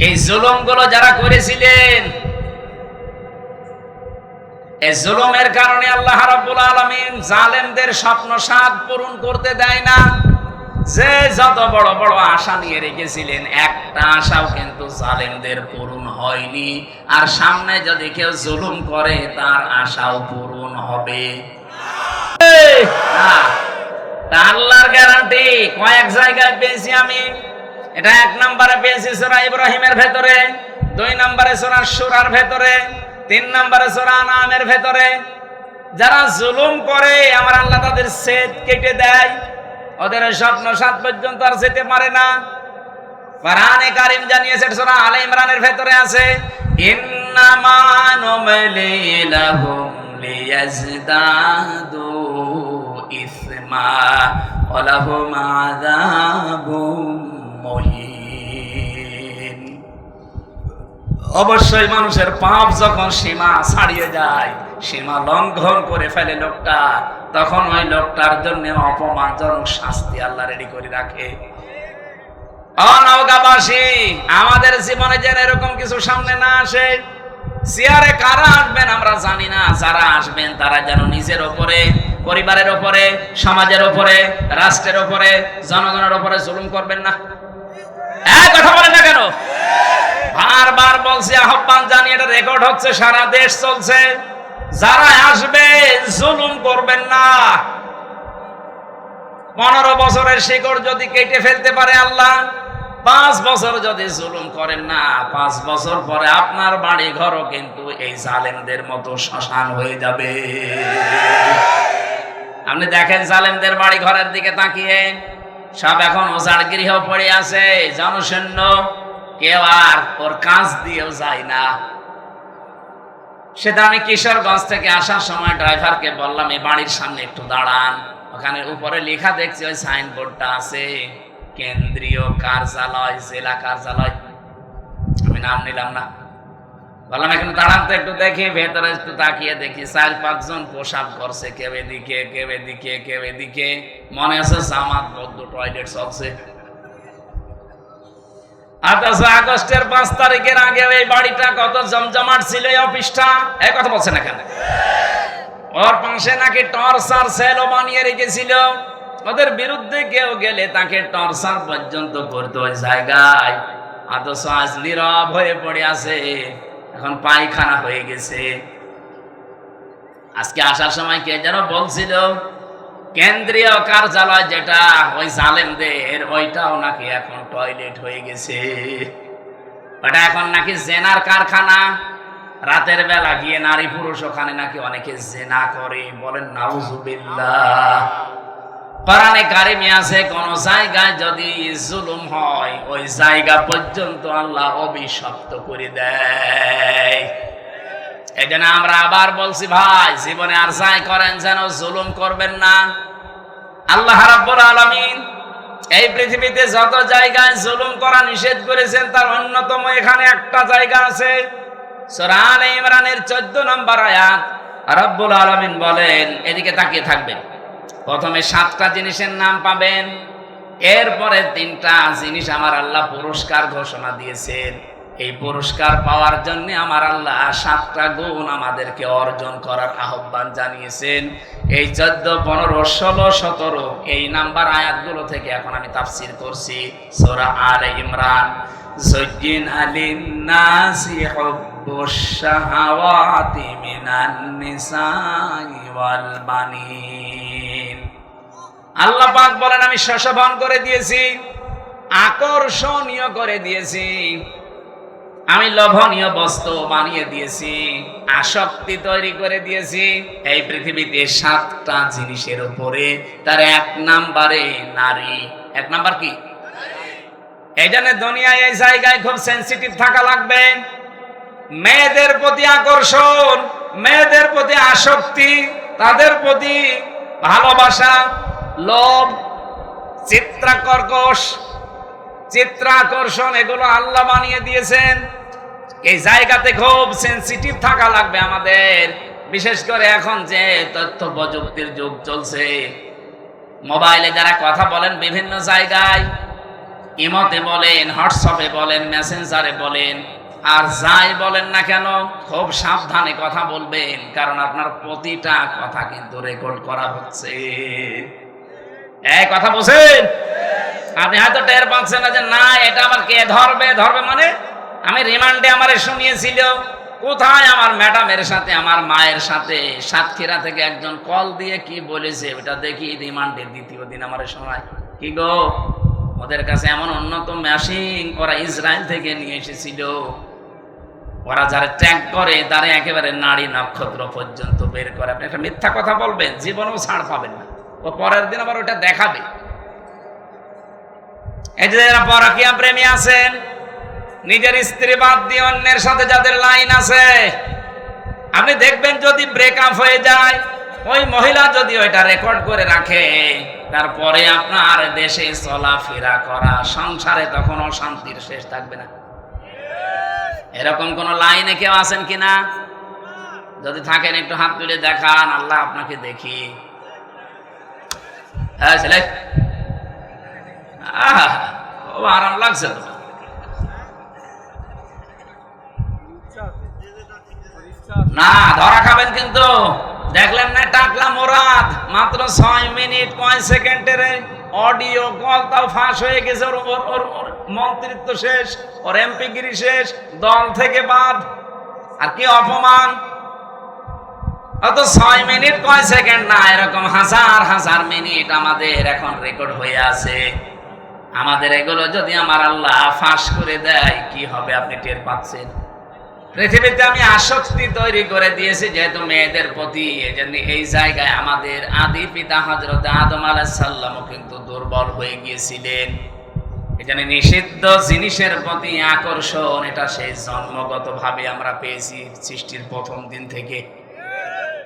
এই জুলুম গুলো যারা করেছিলেন, এই জুলুমের কারণে আল্লাহ রাব্বুল আলামিন জালেমদের স্বপ্ন সাধ পূরণ করতে দেয় না। যে যত বড় বড় আশা নিয়ে রেখেছিলেন, একটা আশাও কিন্তু জালেমদের পূরণ হয়নি। আর সামনে যদি কেউ জুলুম করে, তার আশাও পূরণ হবে না। আল্লাহর গ্যারান্টি কয়েক জায়গায় পেয়েছি আমি। এটা 1 নম্বরে পেয়েছি সূরা ইব্রাহিমের ভেতরে, 2 নম্বরে সূরা শুরার ভেতরে, 3 নম্বরে সূরা আনামের ভেতরে। যারা জুলুম করে আমার আল্লাহ তাদের সেদ কেটে দেয়, ওদের স্বপ্ন সাত পর্যন্ত আর যেতে পারে না। কোরআনে কারীম জানিয়েছে, সূরা আলে ইমরানের ভেতরে আছে, ইন্নামা নুমলি লাহুম লিয়াজদাদু ইসমা ওয়া লাহুম আযাবুম মুহিন। অবশ্যই মানুষের পাপ যখন সীমা ছাড়িয়ে যায়, সীমা লঙ্ঘন করে ফেলে লোকটা, তখন ওই লোকটার জন্য অপমানজনক শাস্তি আল্লাহ রেডি করে রাখে। নওগাঁবাসী, আমাদের জীবনে যেন এরকম কিছু সামনে না আসে। চেয়ারে কারা আসবেন আমরা জানি না, যারা আসবেন তারা যেন নিজের ওপরে, পরিবারের ওপরে, সমাজের ওপরে, রাষ্ট্রের ওপরে, জনগণের ওপরে জুলুম করবেন না। এক কথা বলেন না কেন? বারবার বলছি, আহ্বান জানি, এটা রেকর্ড হচ্ছে, সারা দেশ চলছে। যারা আসবে জুলুম করবেন না। 15 বছরের শিকড় যদি কেটে ফেলতে পারে আল্লাহ, 5 বছর যদি জুলুম করেন না, 5 বছর পরে আপনার বাড়ি ঘরও কিন্তু এই জালেমদের মতো শ্মশান হয়ে যাবে। আপনি দেখেন জালেমদের বাড়ি ঘরের দিকে তাকিয়ে, সব এখন ওজাড় গৃহ পড়ে আছে, জনশূন্য, কেউ আর ওর কাজ দিয়েও যায় না। সেটা আমি কিশোরগঞ্জ থেকে আসার সময় ড্রাইভারকে বললাম, এই বাড়ির সামনে একটু দাঁড়ান, ওখানে উপরে লেখা দেখছি, ওই সাইনবোর্ডটা আছে, কেন্দ্রীয় কার্যালয়, জেলা কার্যালয়। আমি নাম নিলাম না, বললাম এখানে দাঁড়ান তো একটু দেখি। ভেতরে একটু তাকিয়ে দেখি 4-5 জন পোশাক করছে, কেউ এদিকে কেউ এদিকে কেউ এদিকে, মনে আছে জামাত বদ্ধ টয়লেট চলছে। আগস্টের 5 তারিখের আগে এই বাড়িটা কত জমজমাট ছিল, এই অফিসটা। এই কথা বলছেন এখানে। ওর পাশে নাকি টর্চার সেলও বানিয়ে রেখেছিল, ওদের বিরুদ্ধে কেউ গেলে তাকে টর্চার পর্যন্ত করতো ওই জায়গায়। অথচ আজ নীরব হয়ে পড়ে আছে, এখন পায়খানা হয়ে গেছে। আজকে আসার সময় কে যেন বলছিল, কেন্দ্রীয় কার্যালয় যেটা ওই জালেমদের, ওইটাও নাকি এখন টয়লেট হয়ে গেছে। ওটা এখন নাকি জেনার কারখানা। রাতের বেলা গিয়ে নারী পুরুষ ওখানে নাকি অনেকে জেনা করে, বলেন নাউজুবিল্লাহ। কোরআনে কারিমে আছে, কোন জায়গায় যদি জুলুম হয়, ওই জায়গা পর্যন্ত আল্লাহ অভিশপ্ত করে দেয়। এই জন্য আমরা আবার বলছি, ভাই জীবনে আর যাই করেন যেন জুলুম করবেন না। আল্লাহ রাব্বুল আলামিন এই পৃথিবীতে যত জায়গায় জুলুম করা নিষেধ করেছেন, তার অন্যতম এখানে একটা জায়গা আছে। সূরা আলে ইমরানের 14 নম্বর আয়াত, রাব্বুল আলামিন বলেন, এদিকে তাকিয়ে থাকবেন, প্রথমে 7টা জিনিসের নাম পাবেন, এরপরে 3টা জিনিস আমার আল্লাহ পুরস্কার ঘোষণা দিয়েছেন। এই পুরস্কার পাওয়ার জন্য আমার আল্লাহ 7টা গুণ আমাদেরকে অর্জন করার আহ্বান জানিয়েছেন। এই 14, 15, 16, 17 এই নাম্বার আয়াতগুলো থেকে এখন আমি তাফসীর করছি। সূরা আলে ইমরান, যুজ্জিনা লিন-নাসি হুব্বুশ শাহাওয়াতি মিনান নিসাই ওয়াল বানিন। আল্লাহ পাক বলেন, আমি শোষণ করে দিয়েছি, আকর্ষণীয় করে দিয়েছি, আমি লোভনীয় বস্তু বানিয়ে দিয়েছি, আসক্তি তৈরি করে দিয়েছি এই পৃথিবীতে 7টা জিনিসের উপরে। তার 1 নম্বরে নারী। 1 নাম্বার কি? এই জন্য দুনিয়ায় এই জায়গায় খুব সেনসিটিভ থাকা লাগবে। মেয়েদের প্রতি আকর্ষণ, মেয়েদের প্রতি আসক্তি, তাদের প্রতি ভালোবাসা, লোভ, চিত্রাকর্ষণ, এগুলো আল্লাহ বানিয়ে দিয়েছেন। এই জায়গাতে খুব সেনসিটিভ থাকা লাগবে আমাদের। বিশেষ করে এখন যে তথ্য প্রযুক্তির যুগ চলছে, মোবাইলে যারা কথা বলেন বিভিন্ন জায়গায়, ইমোতে বলেন, হোয়াটসঅ্যাপে বলেন, মেসেঞ্জারে বলেন, আর যাই বলেন না কেন খুব সাবধানে কথা বলবেন, কারণ আপনার প্রতিটা কথা কিন্তু রেকর্ড করা হচ্ছে। এই কথা বলছেন? আপনি হয়তো টের পাচ্ছেন না যে না, এটা আমার কে ধরবে মানে আমি রিমান্ডে আমারে শুনিয়েছিল, কোথায় আমার ম্যাডামের সাথে, আমার মায়ের সাথে, সাতক্ষীরা থেকে একজন কল দিয়ে কি বলেছে ওটা দেখি রিমান্ডে 2য় দিন আমারে শোনায়। কি গো, ওদের কাছে এমন উন্নত মেশিন ওরা ইসরায়েল থেকে নিয়ে এসেছিল, ওরা যারা ট্যাগ করে তারা একেবারে নারী নক্ষত্র পর্যন্ত বের করে। আপনি একটা মিথ্যা কথা বলবেন, জীবনেও ছাড় পাবেন না। ও পরের দিন আবার ওটা দেখাবে। এই যে যারা পরকীয়া প্রেমী আছেন, নিজের স্ত্রী বাদ দিয়ে অন্যের সাথে যাদের লাইন আছে, আপনি দেখবেন যদি ব্রেকআপ হয়ে যায়, ওই মহিলা যদি ওইটা রেকর্ড করে রাখে, তারপরে আপনার দেশে চলাফেরা করা, সংসারে তখন অশান্তির শেষ থাকবে না। এরকম কোন লাইনে কেউ আছেন কিনা? যদি থাকেন একটু হাত তুলে দেখান, আল্লাহ আপনাকে দেখি। হ্যাঁ ছেলে, খুব আরাম লাগছে তো। না, ধরা খাবেন কিন্তু। দেখলেন না টাকলা মোরাদ মাত্র 6 মিনিট 5 সেকেন্ডের অডিও কল, তাও ফাঁস হয়ে গেছে। ওর মন্ত্রিত্ব শেষ, ওর এমপিগিরি শেষ, দল থেকে বাদ। আর কি অপমান! অত 6 মিনিট 5 সেকেন্ড না, এরকম হাজার হাজার মিনিট আমাদের এখন রেকর্ড হয়ে আছে। আমাদের এগুলো যদি আমার আল্লাহ ফাঁস করে দেয়, কি হবে আপনি টের পাচ্ছেন? পৃথিবীতে আমি আসক্তি তৈরি করে দিয়েছি যেহেতু মেয়েদের প্রতি, এজন্য এই জায়গায় আমাদের আদি পিতা হযরত আদম আলাইহিস সালামও কিন্তু দুর্বল হয়ে গিয়েছিলেন। এজন্য নিষিদ্ধ জিনিসের প্রতি আকর্ষণ, এটা সেই জন্মগতভাবে আমরা পেয়েছি সৃষ্টির প্রথম দিন থেকে।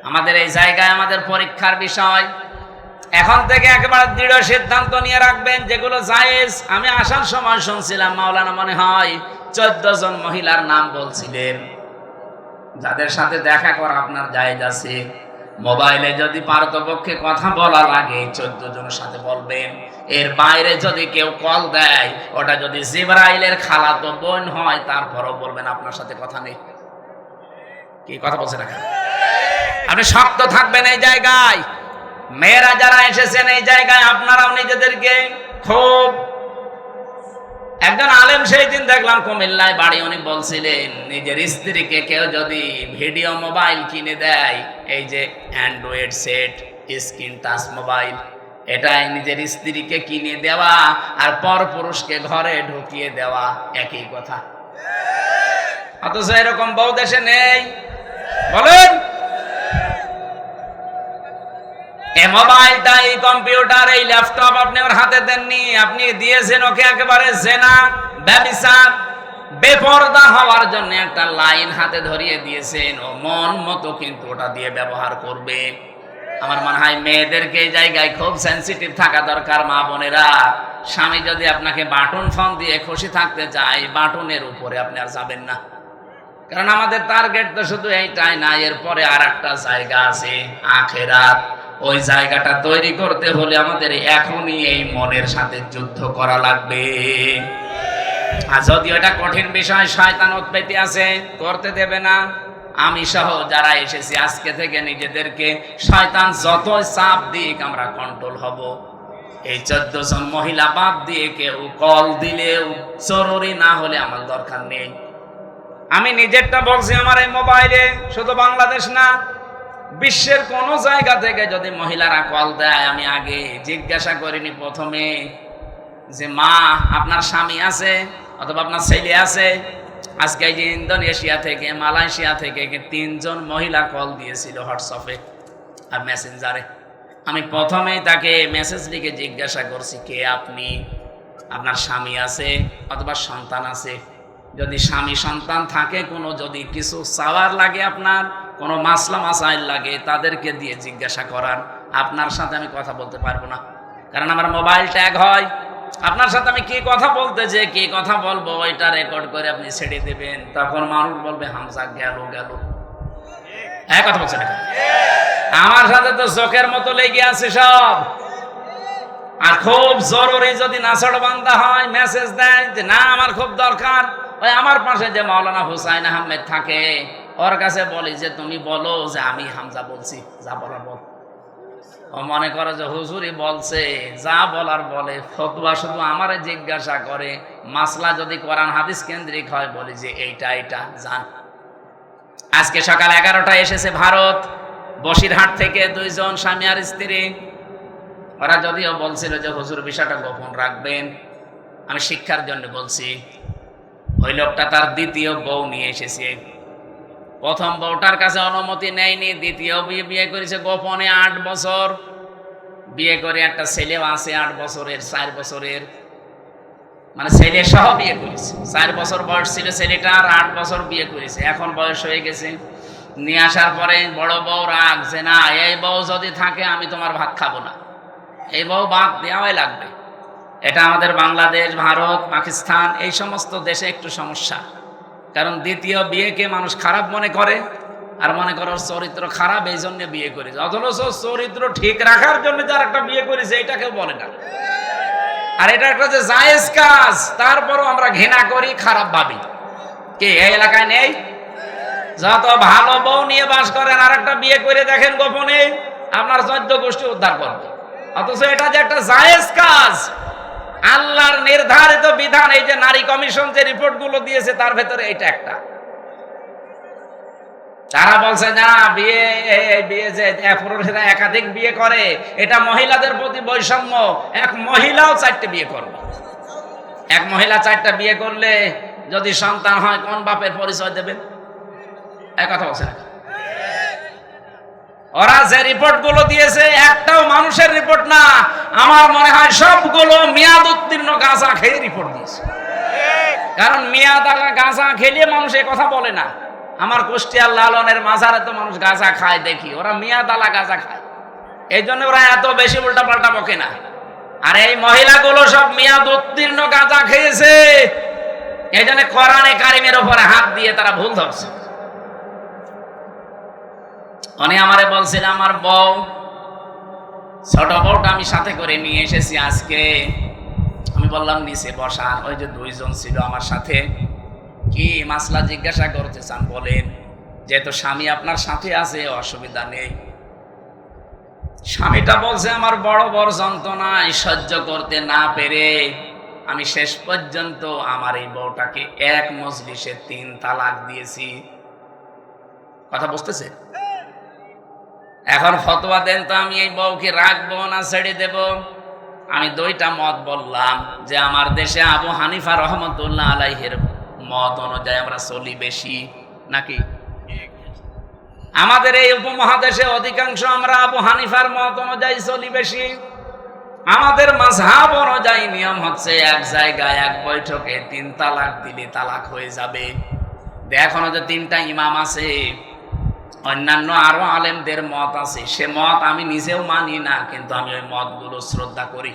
আমাদের এই জায়গায় আমাদের পরীক্ষার বিষয়। এখন থেকে একেবারে দৃঢ় সিদ্ধান্ত নিয়ে রাখবেন যেগুলো জায়েজ। আমি আসার সময় শুনছিলাম মাওলানা মনে হয় 14 জন মহিলার নাম বলছিলেন যাদের সাথে দেখা করা আপনার জায়েজ আছে। মোবাইলে যদি পারতপক্ষে কথা বলা লাগে 14 জনের সাথে বলবেন। এর বাইরে যদি কেউ কল দেয়, ওটা যদি জিবরাইলের খালাতো বোন হয়, তারপরও বলবেন আপনার সাথে কথা নেই। কি কথা বলছেন না? আপনি শক্ত থাকবেন এই জায়গায়। মেয়েরা যারা এসেছেন এই জায়গায়, আপনারাও নিজেদেরকে খুব, একজন আলেম সেই দিন দেখলাম কুমিল্লায় বাড়ি, উনি বলছিলেন নিজের স্ত্রীকে কেউ যদি ভিডিও মোবাইল কিনে দেয়, এই যে Android set, screen touch mobile, এটাই নিজের স্ত্রীকে কিনে দেওয়া আর পর পুরুষকে ঘরে ঢুকিয়ে দেওয়া একই কথা। অথচ এরকম বহু দেশে নেই। বলেন, এই মোবাইলটা, এই কম্পিউটার, এই ল্যাপটপ আপনি ওর হাতে দেননি, আপনি দিয়েছেন ওকে একেবারে জেনা, ব্যভিচার, বেপরদা হওয়ার জন্য একটা লাইন হাতে ধরিয়ে দিয়েছেন। ও মন মতো কিন্তু ওটা দিয়ে ব্যবহার করবে। আমার মনে হয় মেয়েদেরকে এই জায়গায় খুব সেনসিটিভ থাকা দরকার। মা বোনেরা, স্বামী যদি আপনাকে বাটন ফোন দিয়ে খুশি থাকতে চায়, বাটনের উপরে আপনি আর যাবেন না। কারণ আমাদের টার্গেট তো শুধু এইটাই না, এরপরে আর একটা জায়গা আছে, আখিরাত। ওই জায়গাটা তৈরি করতে হলে আমাদের এখনই এই মনের সাথে যুদ্ধ করা লাগবে। আর যদিও এটা কঠিন বিষয়, শয়তান উৎপত্তি আছে, করতে দেবে না। আমি সহ যারা এসেছি আজকে থেকে নিজেদেরকে শয়তান যত চাপ দিক আমরা কন্ট্রোল হব। এই 14 জন মহিলা বাদ দিয়ে কেউ কল দিলেও জরুরি না হলে আমার দরকার নেই। আমি নিজেরটা বলছি, আমার এই মোবাইলে শুধু বাংলাদেশ না, বিশ্বের কোন জায়গা থেকে যদি মহিলারা কল দেয়, আমি আগে জিজ্ঞাসা করিনি প্রথমে যে মা আপনার স্বামী আছে অথবা আপনার ছেলে আছে। আজকে যে ইন্দোনেশিয়া থেকে, মালয়েশিয়া থেকে 3 জন মহিলা কল দিয়েছিল হোয়াটসঅ্যাপে আর মেসেঞ্জারে। আমি প্রথমেই তাকে মেসেজ লিখে জিজ্ঞাসা করছি, কে আপনি? আপনার স্বামী আছে অথবা সন্তান আছে? যদি স্বামী সন্তান থাকে, কোনো যদি কিছু চাওয়ার লাগে, আপনার কোনো মাসলা মাসাইল লাগে, তাদেরকে দিয়ে জিজ্ঞাসা করার। আপনার সাথে আমি কথা বলতে পারবো না, কারণ আমার মোবাইল ট্যাগ হয়। আপনার সাথে আমি কি কথা বলতে যে কি কথা বলবো, ওইটা রেকর্ড করে আপনি ছেড়ে দেবেন। তখন মানুষ বলবে হামজা গেল গেল। হ্যাঁ, কথা বলছে না? আমার সাথে তো চোখের মতো লেগে আছে সব। আর খুব জরুরি যদি নাছড়বান্দা হয়, মেসেজ দেয় যে না আমার খুব দরকার, ওই আমার পাশে যে মাওলানা হুসাইন আহমেদ থাকে, ওর কাছে বলি যে তুমি বলো যে আমি হামজা বলছি, যা বলার বল। ও মনে করে যে হুজুরি বলছে, যা বলার বলে। ফতোয়া শুধু আমারে জিজ্ঞাসা করে, মাসলা যদি কোরআন হাদিস কেন্দ্রিক হয়, বলি যে এইটা এইটা জান। আজকে সকাল 11টায় এসেছে ভারত, বসিরহাট থেকে 2 জন স্বামী আর স্ত্রী। ওরা যদিও বলছিল যে হুজুর বিষয়টা গোপন রাখবেন, আমি শিক্ষার জন্য বলছি। ওই লোকটা তার দ্বিতীয় বউ নিয়ে এসেছে। প্রথম বউটার কাছে অনুমতি নেয়নি, দ্বিতীয় বিয়ে করেছে গোপনে 8 বছর বিয়ে করে। একটা ছেলেও আছে 8 বছরের, 4 বছরের, মানে ছেলে সহ বিয়ে করেছে। 4 বছর বয়স ছিল ছেলেটার, 8 বছর বিয়ে করেছে। এখন বয়স হয়ে গেছে। নিয়ে আসার পরে বড় বউ রাগ যে না, এই বউ যদি থাকে আমি তোমার ভাত খাবো না, এই বউ ভাত দেওয়াই লাগবে। এটা আমাদের বাংলাদেশ, ভারত, পাকিস্তান এই সমস্ত দেশে একটু সমস্যা। কারণ দ্বিতীয় বিয়েকে মানুষ খারাপ মনে করে, আর মনে করো চরিত্র খারাপ, এই জন্য বিয়ে করেছে। অথচ চরিত্র ঠিক রাখার জন্য যার একটা বিয়ে করেছে এটা কেউ বলে না। আর এটা একটা যে জায়েজ কাজ, তারপরও আমরা ঘৃণা করি, খারাপ ভাবি। কি এই এলাকায় নেই? যত ভালো বউ নিয়ে বাস করেন, আর একটা বিয়ে করে দেখেন গোপনে, আপনার 14 গোষ্ঠী উদ্ধার করবে। অথচ এটা যে একটা জায়েজ কাজ, আল্লাহর নির্ধারিত বিধান। এই যে নারী কমিশন যে রিপোর্ট গুলো দিয়েছে তার ভেতরে এটা একটা। তারা বলছে না, বিয়ে যে পুরুষেরা একাধিক বিয়ে করে এটা মহিলাদের প্রতি বৈষম্য। এক মহিলাও 4টে বিয়ে করবে। এক মহিলা 4টা বিয়ে করলে যদি সন্তান হয় কোন বাপের পরিচয় দেবে? এক কথা বলছে না। ওরা যে রিপোর্ট গুলো দিয়েছে একটাও মানুষের রিপোর্ট না, আমার মনে হয় সবগুলো মেয়াদ উত্তীর্ণ গাঁজা খেয়ে রিপোর্ট দিয়েছে। কারণ মেয়াদ গাঁজা খেলে মানুষ এ কথা বলে না। আমার কুষ্টিয়ার লালনের মাজারে তো মানুষ গাঁজা খায় দেখি, ওরা মেয়াদ আলা গাঁজা খায়, এই জন্য ওরা এত বেশি উল্টা পাল্টা বকে না। আর এই মহিলাগুলো সব মেয়াদ উত্তীর্ণ গাঁজা খেয়েছে, এই জন্য কোরআনে কারিমের উপরে হাত দিয়ে তারা ভুল ধরছে। উনি আমারে বলছিল, আমার বউ, ছোট বউটা আমি সাথে করে নিয়ে এসেছি আজকে। আমি বললাম নিচে বসান। ওই যে 2 জন ছিল আমার সাথে। কি মাসলা জিজ্ঞাসা করতে চান বলেন? যেহেতু স্বামী আপনার সাথে আছে অসুবিধা নেই। স্বামীটা বলছে, আমার বড় বড় যন্ত্রণায় সহ্য করতে না পেরে আমি শেষ পর্যন্ত আমার এই বউটাকে এক মজলিসে 3 তালাক দিয়েছি। কথা বুঝতেছে? এখন ফতোয়া দেন তো, আমি এই বউকে রাখবো না ছেড়ে দেব? আমি 2টা মত বললাম যে আমার দেশে আবু হানিফা রহমতুল্লাহ আলাইহির মত অনুযায়ী আমরা চলি বেশি, নাকি আমাদের এই উপমহাদেশে অধিকাংশ আমরা আবু হানিফার মত অনুযায়ী চলি বেশি। আমাদের মাযহাব অনুযায়ী নিয়ম হচ্ছে এক জায়গায় এক বৈঠকে 3 তালাক দিলে তালাক হয়ে যাবে। এখনো যে 3টা ইমাম আছে, অন্যান্য আরো আলেমদের মত আছে, সে মত আমি নিজেও মানি না, কিন্তু আমি ওই মতগুলো শ্রদ্ধা করি।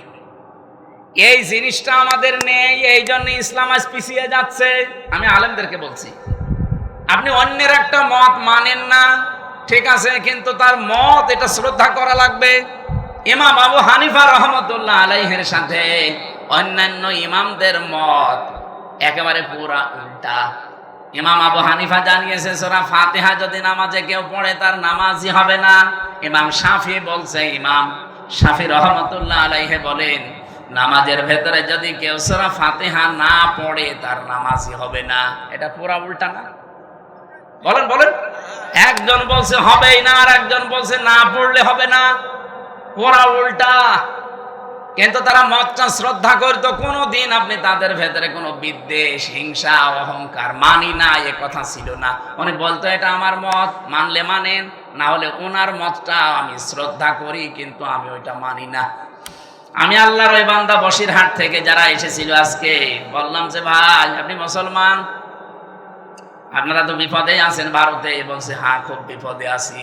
এই জিনিসটা আমাদের নেই, এই জন্য ইসলাম আজ পিছিয়ে যাচ্ছে। আমি আলেমদেরকে বলছি, আপনি অন্যের একটা মত মানেন না, ঠিক আছে, কিন্তু তার মত এটা শ্রদ্ধা করা লাগবে। ইমাম আবু হানিফা রহমতুল্লাহ আলাইহির সাথে অন্যান্য ইমামদের মত একেবারে পুরা উল্টা। ইমাম আবু হানিফা জানিয়েছে সূরা ফাতিহা যদি নামাজে কেউ পড়ে তার নামাজই হবে না। ইমাম শাফি বলছে, ইমাম শাফি রহমতুল্লাহ আলাইহি বলেন, নামাজের ভেতরে যদি কেউ সূরা ফাতিহা না পড়ে তার নামাজই হবে না। এটা পুরা উল্টা না? বলেন বলেন। একজন বলছে হবেই না, আর একজন বলছে না পড়লে হবে না। পুরা উল্টা। কিন্তু তারা মতটা শ্রদ্ধা করতো। কোনোদিন আপনি তাদের ভেতরে কোনো বিদ্বেষ, হিংসা, অহংকার, মানি না এ কথা ছিল না। উনি বলতো এটা আমার মত, মানলে মানেন, না হলে ওনার মতটা আমি শ্রদ্ধা করি, কিন্তু আমি ওইটা মানি না। আমি আল্লাহর ওই বান্দা বসিরহাট থেকে যারা এসেছিল আজকে বললাম যে ভাই আপনি মুসলমান, আপনারা তো বিপদে আছেন ভারতে। বলছে হ্যাঁ খুব বিপদে আছি।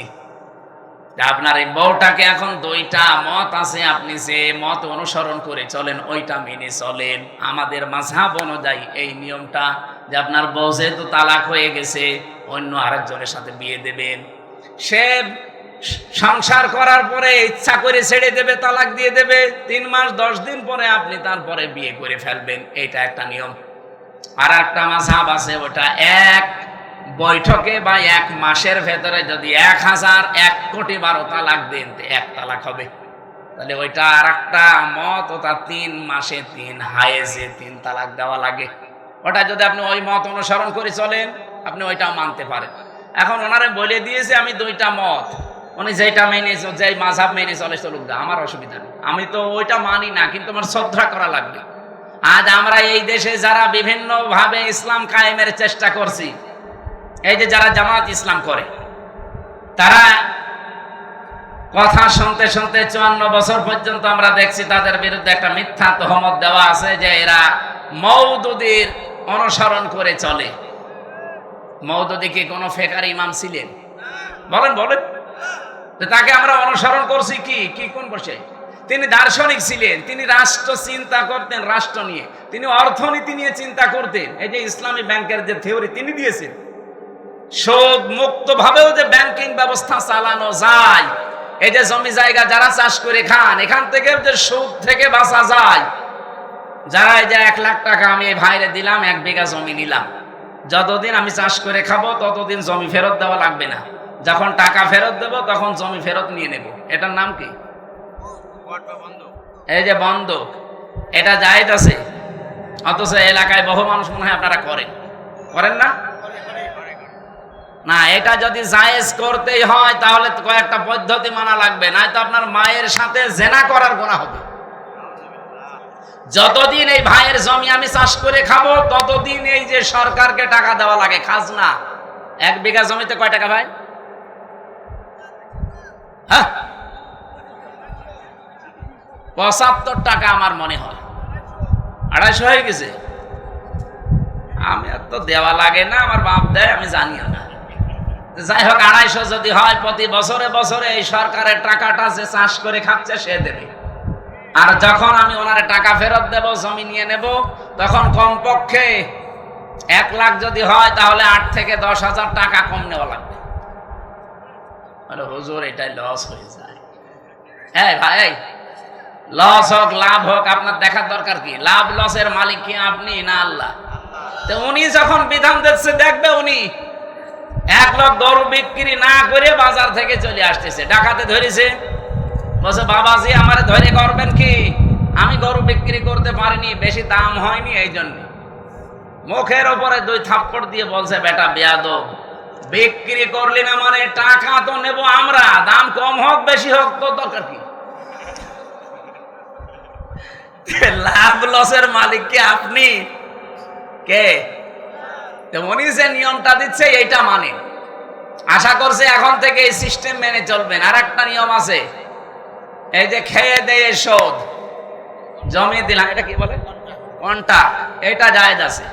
আপনার এই বউটাকে এখন 2টা মত আছে, আপনি যে মত অনুসরণ করে চলেন ওইটা মেনে চলেন। আমাদের মাযহাব অনুযায়ী এই নিয়মটা যে আপনার বউ যেহেতু তালাক হয়ে গেছে অন্য আরেকজনের সাথে বিয়ে দেবেন, সে সংসার করার পরে ইচ্ছা করে ছেড়ে দেবে, তালাক দিয়ে দেবে, 3 মাস 10 দিন পরে আপনি তারপরে বিয়ে করে ফেলবেন, এটা একটা নিয়ম। আর একটা মাযহাব আছে, ওটা এক বৈঠকে বা 1 মাসের ভেতরে যদি 1001 কোটি 12 তালাক দেন 1 তালাক হবে। তাহলে ওইটা আর একটা মত, ওটা 3 মাসে 3 হায়েজে 3 তালাক দেওয়া লাগে। ওটা যদি আপনি ওই মত অনুসরণ করে চলেন আপনি ওইটাও মানতে পারেন। এখন ওনারে বলে দিয়েছে আমি 2টা মত, উনি যেটা মেনে যেই মাযহাব মেনে চলে চলুক, আমার অসুবিধা নেই। আমি তো ওইটা মানি না, কিন্তু আমার শ্রদ্ধা করা লাগবে। আজ আমরা এই দেশে যারা বিভিন্ন ভাবে ইসলাম কায়েমের চেষ্টা করছি, এই যে যারা জামাত ইসলাম করে, তারা কথা শুনতে শুনতে 54 বছর পর্যন্ত আমরা দেখছি তাদের বিরুদ্ধে একটা মিথ্যা তহমত দেওয়া আছে যে এরা মওদুদীর অনুসরণ করে চলে। মওদুদী কি কোনো ফেকার ইমাম ছিলেন? বলেন বলেন। তাকে আমরা অনুসরণ করছি কি কি কোন বসে? তিনি দার্শনিক ছিলেন, তিনি রাষ্ট্র চিন্তা করতেন, রাষ্ট্র নিয়ে, তিনি অর্থনীতি নিয়ে চিন্তা করতেন। এই যে ইসলামী ব্যাংকের যে থিওরি তিনি দিয়েছেন, সুদ মুক্ত ভাবেও যে ব্যাংকিং ব্যবস্থা চালানো যায়, এই যে জমি জায়গা যারা চাষ করে খান, এখান থেকে যে সুদ থেকে বাঁচা যায়, যারা এই যে 1 লাখ টাকা আমি এই ভাইরে দিলাম, 1 বিঘা জমি নিলাম, যতদিন আমি চাষ করে খাবো ততদিন জমি ফেরত দেওয়া লাগবে না, যখন টাকা ফেরত দেব তখন জমি ফেরত নিয়ে নেব। এটার নাম কি? এই যে বন্ধক। এটা জায়েজ আছে, অথচ এলাকায় বহু মানুষ মনে হয় আপনারা করেন না? না, এটা যদি জায়েজ করতেই হয় তাহলে কয়েকটা পদ্ধতি মানা লাগবে, নয়তো আপনার মায়ের সাথে জেনা করার গুনাহ হবে। যতদিন এই ভাইয়ের জমি আমি চাষ করে খাবো ততদিন এই যে সরকারকে টাকা দেওয়া লাগে, খাজনা। 1 বিঘা জমিতে কয় টাকা ভাই? হ্যাঁ, 75 টাকা আমার মনে হয়, 250 হয়ে গেছে। আমি তো দেওয়া লাগে না, আমার বাপ দেয়, আমি জানিও না। যাই হোক, 250 যদি হয়, প্রতি বছরে বছরে এই সরকারের টাকাটা যে চাষ করে খাচ্ছে সে দেবে। আর যখন আমি ওনারে টাকা ফেরত দেব, জমি নিয়ে নেব, তখন কমপক্ষে 1 লাখ যদি হয় তাহলে 8 থেকে 10,000 টাকা কম নেওয়া লাগবে। আরে হুজুর, এটাই লস হয়ে যায়। হ্যাঁ ভাই, লস হোক লাভ হোক আপনার দেখার দরকার কি? লাভ লসের মালিক কি আপনি না আল্লাহ? তো উনি যখন বিধান দিচ্ছে, দেখবে উনি 1 লাখ গরু বিক্রি না করে বাজার থেকে চলে আসতেছে, ডাকাতে ধরেছে, বলছে বাবাজি আমারে ধরে করবেন কি? আমি গরু বিক্রি করতে পারিনি, বেশি দাম হয়নি, এই জন্য। মুখের ওপরে 2 থাপ্পড় দিয়ে বলছে, বেটা বেয়াদব, বিক্রি করলি না মানে টাকা তো নেব আমরা, দাম কম হোক বেশি হোক তোর দরকার কি? লাভ লসের মালিক কি আপনি? কে? উনি যে নিয়মটা দিচ্ছে এইটা মানে, আশা করছে এখন থেকে এই সিস্টেম মেনে চলবেন। আর একটা নিয়ম আছে, এই যে খেয়ে দেয়ে শোধ, জমি দিলাম, এটা কি বলে? কন্ট্রাক্ট, এটা জায়েজ আছে।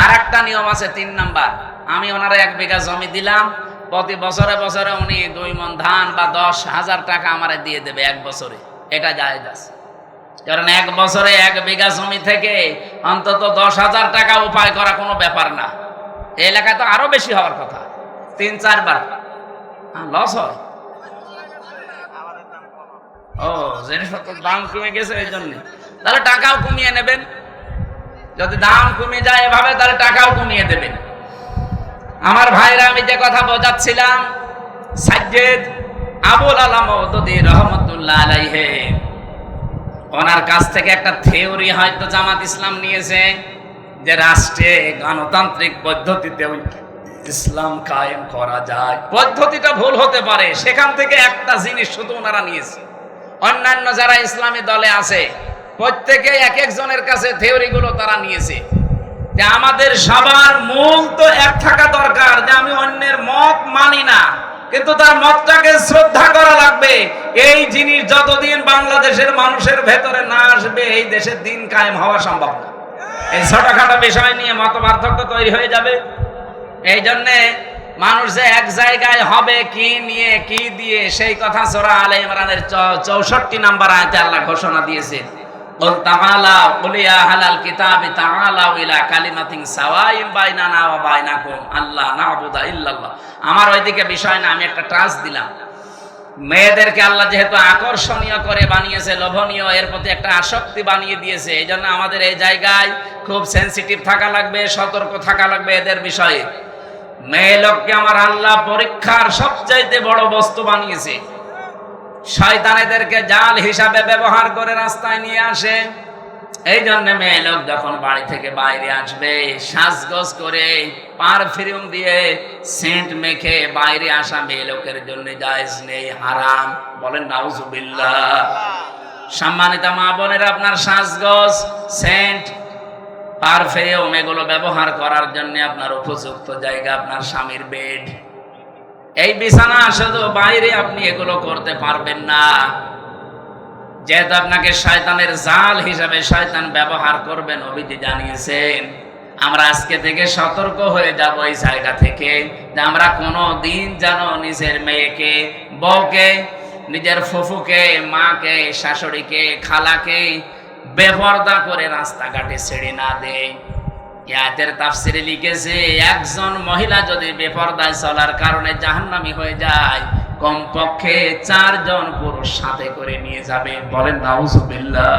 আর একটা নিয়ম আছে 3 নাম্বার, আমি ওনারে 1 বিঘা জমি দিলাম, প্রতি বছরে বছরে উনি 2 মণ ধান বা 10,000 টাকা আমারে দিয়ে দেবে 1 বছরে, এটা জায়েজ আছে। কারণ 1 বছরে 1 বিঘা জমি থেকে অন্তত 10,000 টাকা উপায় করা কোনো ব্যাপার না। এই এলাকায় তো আরো বেশি হওয়ার কথা, 3-4 বার লস হয়। ও, জিনিসপত্রের দাম কমে গেছে এই জন্য, তাহলে টাকাও কমিয়ে নেবেন। যদি দাম কমে যায় এভাবে, তাহলে টাকাও কমিয়ে দেবেন। আমার ভাইরা, আমি যে কথা বোঝাচ্ছিলাম, সাজ্জেদ আবুল আলাম মওদুদী রহমাতুল্লাহ আলাইহি, ওনার কাছ থেকে একটা থিওরি হয়তো জামাত ইসলাম নিয়েছে যে রাষ্ট্রে গণতান্ত্রিক পদ্ধতিতে ইসলাম কায়েম করা যায়। পদ্ধতিটা ভুল হতে পারে, সেখান থেকে একটা জিনিস শুধু ওনারা নিয়েছে। অন্যান্য যারা ইসলামী দলে আছে প্রত্যেকে এক একজনের কাছে থিওরিগুলো তারা নিয়েছে যে আমাদের সবার মূল তো এক থাকা দরকার, যে আমি অন্যের মত মানি না, কিন্তু তার মতটাকে শ্রদ্ধা করা লাগবে। এই জিনিস যতদিন বাংলাদেশের মানুষের ভেতরে না আসবে, এই দেশের দিন কায়েম হওয়া সম্ভব না। এই ছোটখাটো বিষয় নিয়ে মত পার্থক্য তৈরি হয়ে যাবে। এই জন্যে মানুষ যে এক জায়গায় হবে কি নিয়ে কি দিয়ে, সেই কথা সূরা আলে ইমরানের 64 নম্বর আয়াতে আল্লাহ ঘোষণা দিয়েছেন, কুল তাআলা কুল ইয়া আহলাল কিতাবি তাআলাউ ইলা কালিমাতিন সাওয়াইন বাইনানা ওয়া বাইনাকুম আল্লা না'বুদা ইল্লাল্লাহ। আমার ওইদিকে বিষয় না, আমি একটা টাচ দিলাম। মেয়েদেরকে আল্লাহ যেহেতু আকর্ষণীয় করে বানিয়েছে, লোভনীয়, এর প্রতি একটা আসক্তি বানিয়ে দিয়েছে, এই জন্য আমাদের এই জায়গায় খুব সেন্সিটিভ থাকা লাগবে, সতর্ক থাকা লাগবে এদের বিষয়ে। মেয়ে লোককে আমার আল্লাহ পরীক্ষার সবচাইতে বড় বস্তু বানিয়েছে। শয়তান এদেরকে জাল হিসাবে ব্যবহার করে রাস্তায় নিয়ে আসে। এই জন্য মেয়ে লোক যখন বাড়ি থেকে বাইরে আসবে, সাজগোজ করে পারফিউম দিয়ে সেন্ট মেখে বাইরে আসা মেয়ে লোকের জন্য জায়েজ নেই, হারাম। বলেন নাউজুবিল্লাহ। সম্মানিত মা বোনেরা, আপনার সাজগোজ, সেন্ট, পারফিউম এগুলো ব্যবহার করার জন্য আপনার উপযুক্ত জায়গা আপনার স্বামীর বেড। এই বিছানা শুধু বাইরে আপনি এগুলো করতে পারবেন না, যেহেতু আপনাকে শয়তানের জাল হিসাবে শয়তান ব্যবহার করবে। নবীজি জানিয়েছেন, আমরা আজকে থেকে সতর্ক হয়ে যাব এই জায়গা থেকে, যে আমরা কোনো দিন যেন নিজের মেয়েকে, বউকে, নিজের ফুফুকে, মাকে, শাশুড়িকে, খালাকে বেপরদা করে রাস্তাঘাটে ছেড়ে না দেয়। আয়াতের তাফসিরে লিখেছে, একজন মহিলা যদি বেপরদায় চলার কারণে জাহান্নামী হয়ে যায়, কমপক্ষে 4 জন পুরুষ সাথে করে নিয়ে যাবে। বলেন নাউজুবিল্লাহ।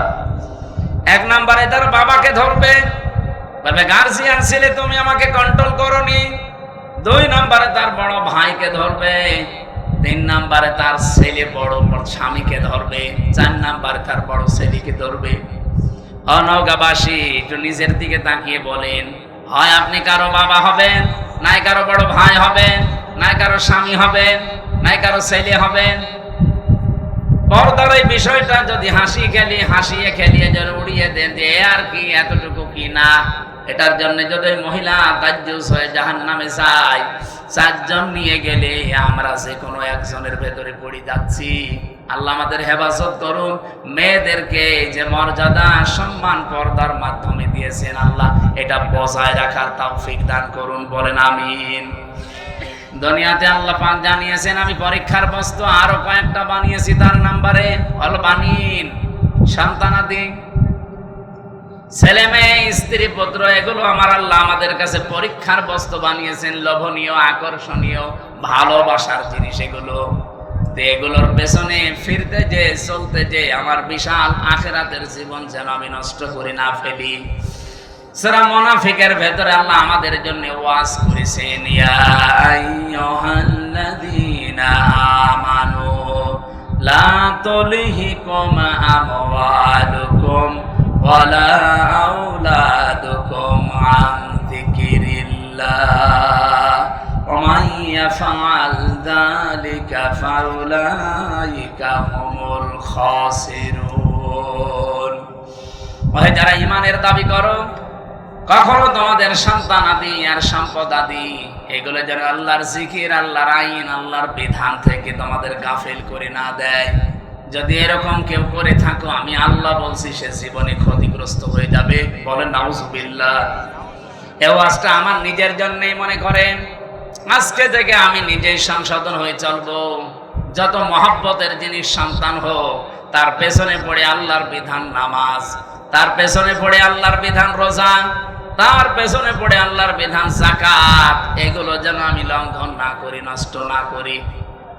1 নম্বরে তার বাবাকে ধরবে, বলবে গার্জিয়ান ছেলে তুমি আমাকে কন্ট্রোল করোনি। 2 নম্বরে তার বড় ভাইকে ধরবে। 3 নম্বরে তার ছেলে বড় স্বামীকে ধরবে। 4 নম্বরে তার বড় ছেলেকে ধরবে। অনগাবাসী একটু নিজের দিকে তাকিয়ে বলেন, হয় আপনি কারো বাবা হবেন, নাই কারো বড় ভাই হবেন, নাই কারো স্বামী হবেন, নাই কারো ছেলে হবেন। পর্দার এই বিষয়টা যদি হাসিয়ে খেলিয়ে যেন উড়িয়ে দেন যে আর কি, এতটুকু কি না, এটার জন্য যদি মহিলা দাজ্জুস হয়ে জাহান্নামে যায়, 4 জন নিয়ে গেলে আমরা যে কোনো একজনের ভেতরে পড়ে যাচ্ছি। আল্লাহ আমাদের হেফাজত করুন। মেয়েদেরকে যে মর্যাদা সম্মান পর্দার মাধ্যমে দিয়েছেন, আল্লাহ এটা বজায় রাখার তৌফিক দান করুন। বলেন আমিন। দুনিয়াতে আল্লাহ পাক জানিয়েছেন, আমি পরীক্ষার বস্তু আরো কয়েকটা বানিয়েছি। তার নাম্বারে অল বানিন, সন্তানাদি, ছেলে মেয়ে, স্ত্রী পুত্র, এগুলো আমার আল্লাহ আমাদের কাছে পরীক্ষার বস্তু বানিয়েছেন। লোভনীয়, আকর্ষণীয়, ভালোবাসার জিনিস এগুলো। এগুলোর পেছনে ফিরতে যে, চলতে যে আমার বিশাল আখিরাতের জীবন যেন আমি নষ্ট করে না ফেলি। সূরা মুনাফিকের ভেতরে আল্লাহ আমাদের জন্য ওয়াজ করেছেন, ইয়া আইয়ুহাল্লাযীনা আমানু লা তুলহিকুম আমওয়ালুকুম ওয়ালা আওলাদুকুম আন যিকিরিল্লাহ ওয়া মান ইয়াফআল যালিকা ফাউলাইকা হুমুল খাসিরুন। ওহে যারা ঈমানের দাবি করো, কখনো তোমাদের সন্তান আদি আর সম্পদ আদি এগুলো যেন আল্লাহর জিকির, আল্লাহর আইন, আল্লাহর বিধান থেকে তোমাদের গাফিল করে না দেয়। যদি এরকম কেউ করে থাকো, আমি আল্লাহ বলছি সে জীবনে ক্ষতিগ্রস্ত হয়ে যাবে। বলেন নাউজুবিল্লাহ। এই ওয়াজটা আমার নিজের জন্যই মনে করেন। আজকে থেকে আমি নিজেই সংশোধন হয়ে চলবো। যত মহব্বতের জিনিস সন্তান হোক, তার পেছনে পড়ে আল্লাহর বিধান নামাজ, তার পেছনে পড়ে আল্লাহর বিধান রোজা, তার পেছনে পড়ে আল্লাহর বিধান যাকাত, এগুলো যেন আমি লঙ্ঘন না করি, নষ্ট না করি।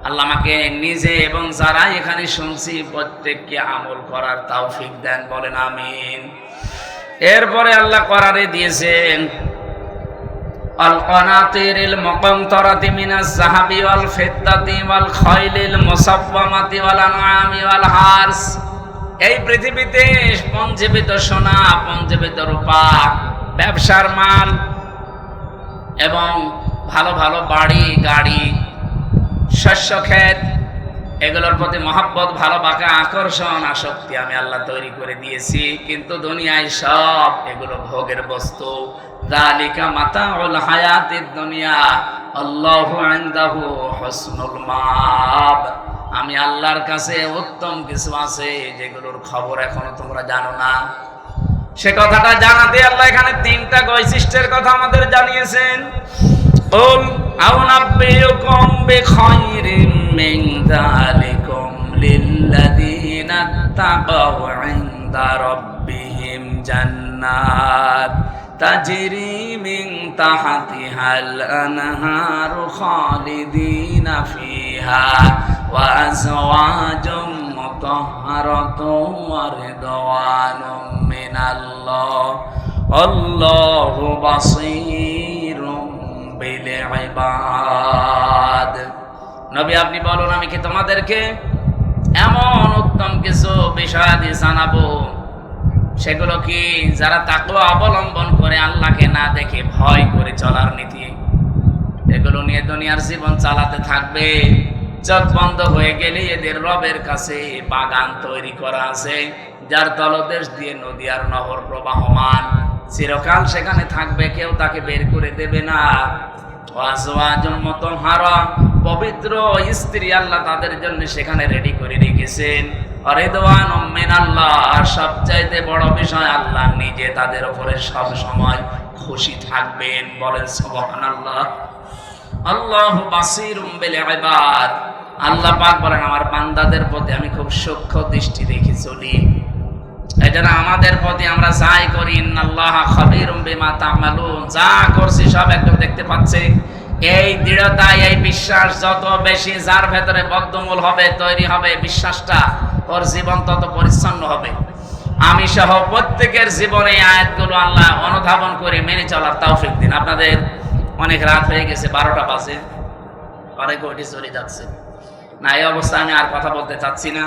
আল্লাহ আমাকে নিজে এবং যারা এখানে শুনছি প্রত্যেককে আমল করার তৌফিক দেন। বলেন আমিন। এরপরে আল্লাহ করারে দিয়েছেন, আল কানাতিরিল মুকান্তরাতি মিনাজ যাহাবি ওয়াল ফিদ্দাতি ওয়াল খাইলিল মুসাওয়ামাতি ওয়াল আনআমি ওয়াল হারস। এই পৃথিবীতে পঞ্জীবিত সোনা, পঞ্জীবিত রূপা, ব্যবসার মাল এবং ভালো ভালো বাড়ি, গাড়ি, শস্য ক্ষেত, এগুলোর প্রতি মহব্বত, ভালোবাসা, আকর্ষণ, আসক্তি আমি আল্লাহ তৈরি করে দিয়েছি। কিন্তু দুনিয়ায় সব এগুলো ভোগের বস্তু। যালিকা মাতাউল হায়াতিদ দুনিয়া আল্লাহু ইনদাহু হুসনুল মাআব। আমি আল্লাহর কাছে উত্তম কিছু আছে যেগুলোর খবর এখনো তোমরা জানো না। সে কথাটা জানাতে আল্লাহ এখানে 3টা বৈশিষ্ট্যের কথা আমাদের জানিয়েছেন। কুল আউনাব্বিউকুম বিখাইরিম মিন যালিকুম লিল্লাযীনা তাকাউ ইনদা রাব্বিহিম জান্নাত তাজরি মিন তাহতিহাল আনহারু খালিদিনা ফিহা ওয়া আজওয়াজুম মুতাহহারাতুম ওয়া রিদওয়ানুম মিনাল্লাহ আল্লাহু বাসীরুম বিল ইবাদ। নবী আপনি বলুন, আমি কি তোমাদেরকে এমন উত্তম কিছু বিষয়াদি জানাবো, সেগুলো কি যারা তাকওয়া অবলম্বন করে, আল্লাহকে না দেখে ভয় করে চলার নীতি, এগুলো নিয়ে দুনিয়ার জীবন চালাতে থাকবে, চোখ বন্ধ হয়ে গেলে এদের রবের কাছে বাগান তৈরি করা আছে, যার তলদেশ দিয়ে নদী আর নহর প্রবাহমান, চিরকাল সেখানে থাকবে, কেউ তাকে বের করে দেবে না। ওয়াজওয়াজুল মুতাহহারা, পবিত্র স্ত্রী আল্লাহ তাদের জন্য সেখানে রেডি করে রেখেছেন। রিদওয়ানুম মিনাল্লাহ, আর সবচাইতে বড় বিষয় আল্লাহ নিজে তাদের উপরে সব সময় খুশি থাকবেন। বলেন সুবহানাল্লাহ। আল্লাহু বাসীরুম বিল ইবাদ, আল্লাহ পাক বলেন আমার বান্দাদের প্রতি আমি খুব সূক্ষ্ম দৃষ্টি রেখে চলি। এজন্য আমাদের প্রতি আমরা যাই করি, ইন্নাল্লাহা খাবীরুম বিমা তা'মালুন, যা করছি সব একদম দেখতে পাচ্ছে। এই দৃঢ়তা, এই বিশ্বাস যত বেশি যার ভেতরে বদ্ধমূল হবে, তৈরি হবে বিশ্বাসটা, ওর জীবন তত পরিচ্ছন্ন হবে। আমি সহ প্রত্যেকের জীবনে এই আয়াতগুলো আল্লাহ অনুধাবন করে মেনে চলার তৌফিক দিন। আপনাদের অনেক রাত হয়ে গেছে, 12টা বাজে, অনেক ওটি চলে যাচ্ছে না। এই অবস্থায় আমি আর কথা বলতে চাচ্ছি না।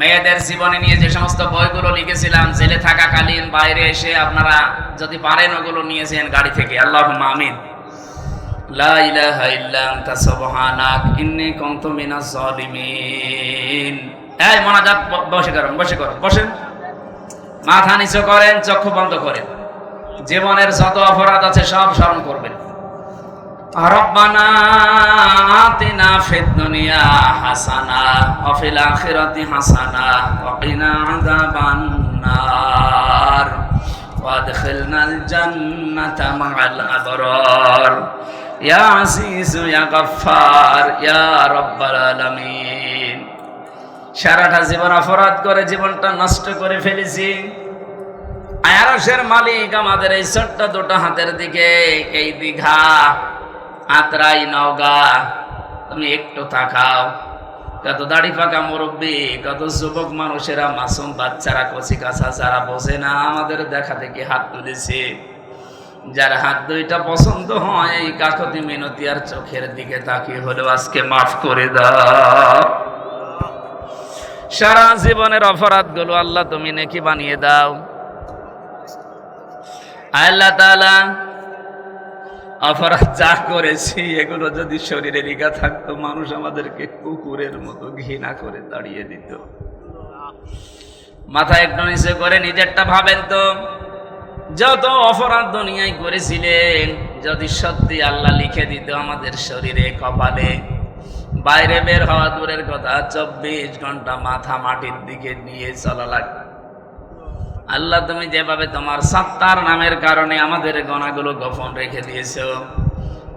মেয়েদের জীবনে নিয়ে যে সমস্ত বইগুলো লিখেছিলাম জেলে থাকাকালীন, বাইরে এসে আপনারা যদি পারেন ওগুলো নিয়েছেন গাড়ি থেকে। আল্লাহুম্মা আমিন। লা ইলাহা ইল্লা আনতা সুবহানাক ইন্নী কুনতু মিনাজ জালিমিন। এই মোনাজাত বসে করুন, বসেন, মাথা নিচু করেন, চক্ষু বন্ধ করেন, জীবনের যত অপরাধ আছে সব স্মরণ করবেন। রব্বানা আতিনা ফিদ দুনিয়া হাসানা ওয়া ফিল আখিরাতি হাসানা ওয়া কিনা আযাবান নার ওয়া আদখিলনাল জান্নাতা মা'আল আবরার ইয়া আজিজু ইয়া গফফার ইয়া রাব্বাল আলামিন। সারাটা জীবন অপরাধ করে জীবনটা নষ্ট করে ফেলেছি। আরশের মালিক আমাদের এই ছোট্ট দুটো হাতের দিকে, এই দীঘা, আত্রাই, নওগাঁ, তুমি একটু তাকাও। কত দাড়ি পাকা মুরব্বী, কত যুবক মানুষেরা, মাসুম বাচ্চারা, কচি কাঁচা যারা বোঝে না, আমাদের দেখা দেখি হাত তুলেছে। যার হাত দুইটা পছন্দ হয়, এই কাকতি মিনতি আর চোখের দিকে তাকিয়ে হলেও আজকে মাফ করে দাও। সারা জীবনের অপরাধ গুলো আল্লাহ তুমি নেকি বানিয়ে দাও। আল্লাহ তাআলা অপরাধ যা করেছি এগুলো যদি শরীরে লেগে থাকতো, মানুষ আমাদেরকে কুকুরের মতো ঘৃণা করে দাঁড়িয়ে দিত। মাথা একটু নিচে করে নিজেরটা ভাবেন তো, যত অপরাধ দুনিয়ায় করেছিলেন যদি সত্যি আল্লাহ লিখে দিত আমাদের শরীরে, কপালে, বাইরে বের হওয়া দূরের কথা, 24 ঘন্টা মাথা মাটির দিকে নিয়ে চলা লাগবে। আল্লাহ তুমি যেভাবে তোমার সাত্তার নামের কারণে আমাদের গুনাহগুলো গোপন রেখে দিয়েছো,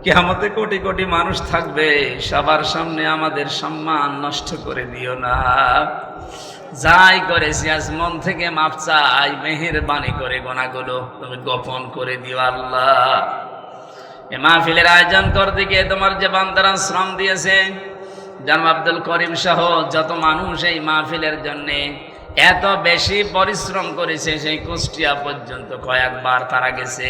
কিয়ামতে কোটি কোটি মানুষ থাকবে, সবার সামনে আমাদের সম্মান নষ্ট করে দিও না। যাই করেছি আজ মন থেকে মাপ চাই, মেহেরবানি করে গুনাহগুলো তুমি গোপন করে দিও আল্লাহ। এই মাহফিলের আয়োজন করতে গিয়ে তোমার যে বান্দারা শ্রম দিয়েছে, জনাব আব্দুল করিম সহ যত মানুষ এই মাহফিলের জন্য এত বেশি পরিশ্রম করেছে, সেই কুষ্টিয়া পর্যন্ত কয়েকবার তারা গেছে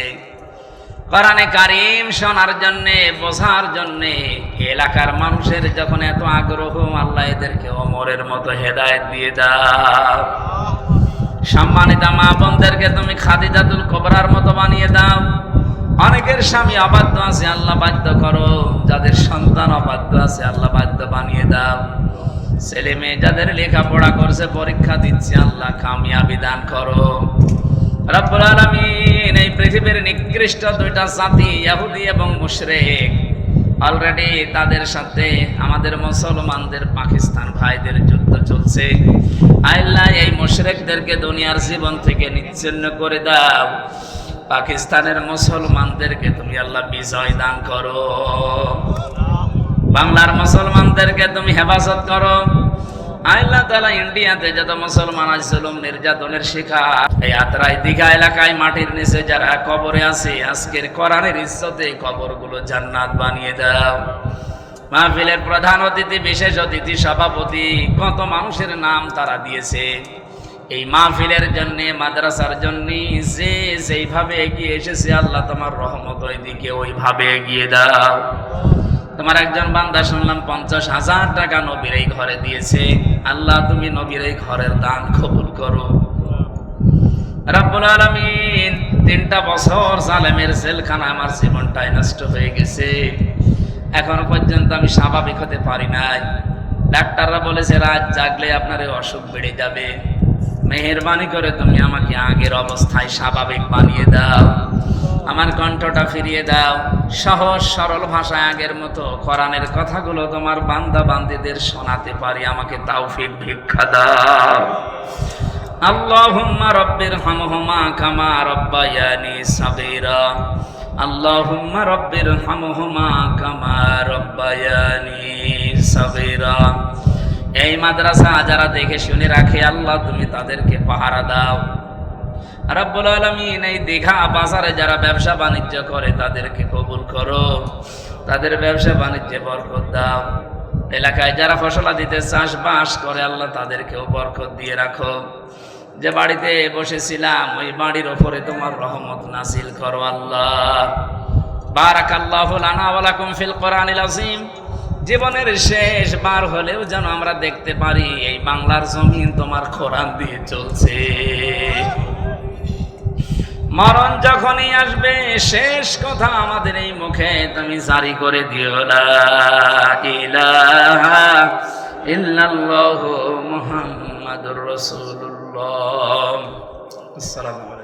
কোরআনে কারীম শোনার জন্যে, বোঝার জন্যে। এলাকার মানুষের যখন এত আগ্রহ, আল্লাহ এদেরকে ওমরের মতো হেদায়েত দিয়ে দাও। সম্মানিত মা বোনদেরকে তুমি খাদিজাতুল কুবরার মতো বানিয়ে দাও। অনেকের স্বামী অবাধ্য আছে, আল্লাহ বাধ্য করো। যাদের সন্তান অবাধ্য আছে, আল্লাহ বাধ্য বানিয়ে দাও। ছেলে মেয়ে যাদের লেখাপড়া করছে, পরীক্ষা দিচ্ছে, আল্লাহ কামিয়াবি দান করো রব্বুল আলামিন। এই পৃথিবীর নিকৃষ্ট দুইটা জাতি, ইহুদি এবং মুশরিক, অলরেডি তাদের সাথে আমাদের মুসলমানদের, পাকিস্তান ভাইদের যুদ্ধ চলছে। আল্লাহ এই মুশরিকদেরকে দুনিয়ার জীবন থেকে নিচ্ছিন্ন করে দাও। পাকিস্তানের মুসলমানদেরকে তুমি আল্লাহ বিজয় দান করো। বাংলার মুসলমানদেরকে তুমি হেফাজত করো। আল্লাহ তাআলা ইন্ডিয়াতে যত মুসলমান আছে, জুলুম নির্যাতনের শিকার, এই আত্রাই, দীঘা এলাকায় মাটির নিচে যারা কবরে আছে, আজকের কোরআনের ইজ্জতে কবরগুলো জান্নাত বানিয়ে দাও। মাহফিলের প্রধান অতিথি, বিশেষ অতিথি, সভাপতি, কত মানুষের নাম তারা দিয়েছে। এই মাহফিলের জন্য, মাদ্রাসার জন্য যে যেইভাবে এগিয়ে এসেছে, আল্লাহ তোমার রহমত ওইদিকে ওইভাবে এগিয়ে দাও। তোমার একজন বান্দা শুনলাম 50,000 টাকা নবীর এই ঘরে দিয়েছে। আল্লাহ তুমি নবীর এই ঘরের দান কবুল করো রব্বুল আলামিন। 3টা বছর জালেমের জেলখানা আমার জীবনটাই নষ্ট হয়ে গেছে। এখনো পর্যন্ত আমি স্বাভাবিক হতে পারি নাই। ডাক্তাররা বলেছে রাত জাগলে আপনার এই অসুখ বেড়ে যাবে, মেহেরবানি করে তুমি আমাকে আগের অবস্থায় স্বাভাবিক বানিয়ে দাও, আমার কণ্ঠটা ফিরিয়ে দাও, সহজ সরল ভাষায় আগের মতো কোরআনের কথাগুলো তোমার বান্দা বান্দীদের শোনাতে পারি, আমাকে তাওফিক ভিক্ষা দাও। আল্লাহুম্মা রাব্বির হামহুমা কামা রাব্বায়ানি সাগীরা, আল্লাহুম্মা রাব্বির হামহুমা কামা রাব্বায়ানি সাগীরা। এই মাদ্রাসা যারা দেখে শুনে রাখে আল্লাহ তুমি তাদেরকে পাহারা দাও। রব্বুল আলামিন এই দীঘা বাজারে যারা ব্যবসা বাণিজ্য করে তাদেরকে কবুল করো, তাদের ব্যবসা বাণিজ্যে বরকত দাও। এলাকায় যারা ফসলাদিতে চাষবাস করে আল্লাহ তাদেরকেও বরকত দিয়ে রাখো। যে বাড়িতে বসেছিলাম ওই বাড়ির ওপরে তোমার রহমত নাসিল করো আল্লাহ। বারাকাল্লাহু লানা ওয়া লাকুম ফিল কোরআনিল আযীম। জীবনের শেষ বার হলেও যেন আমরা দেখতে পারি এই বাংলার জমিন তোমার কোরআন দিয়ে চলছে। মরণ যখনই আসবে শেষ কথা আমাদের এই মুখে তুমি জারি করে দিও, লা ইলাহা ইল্লাল্লাহু মুহাম্মাদুর রাসূলুল্লাহ। আসসালামু আলাইকুম।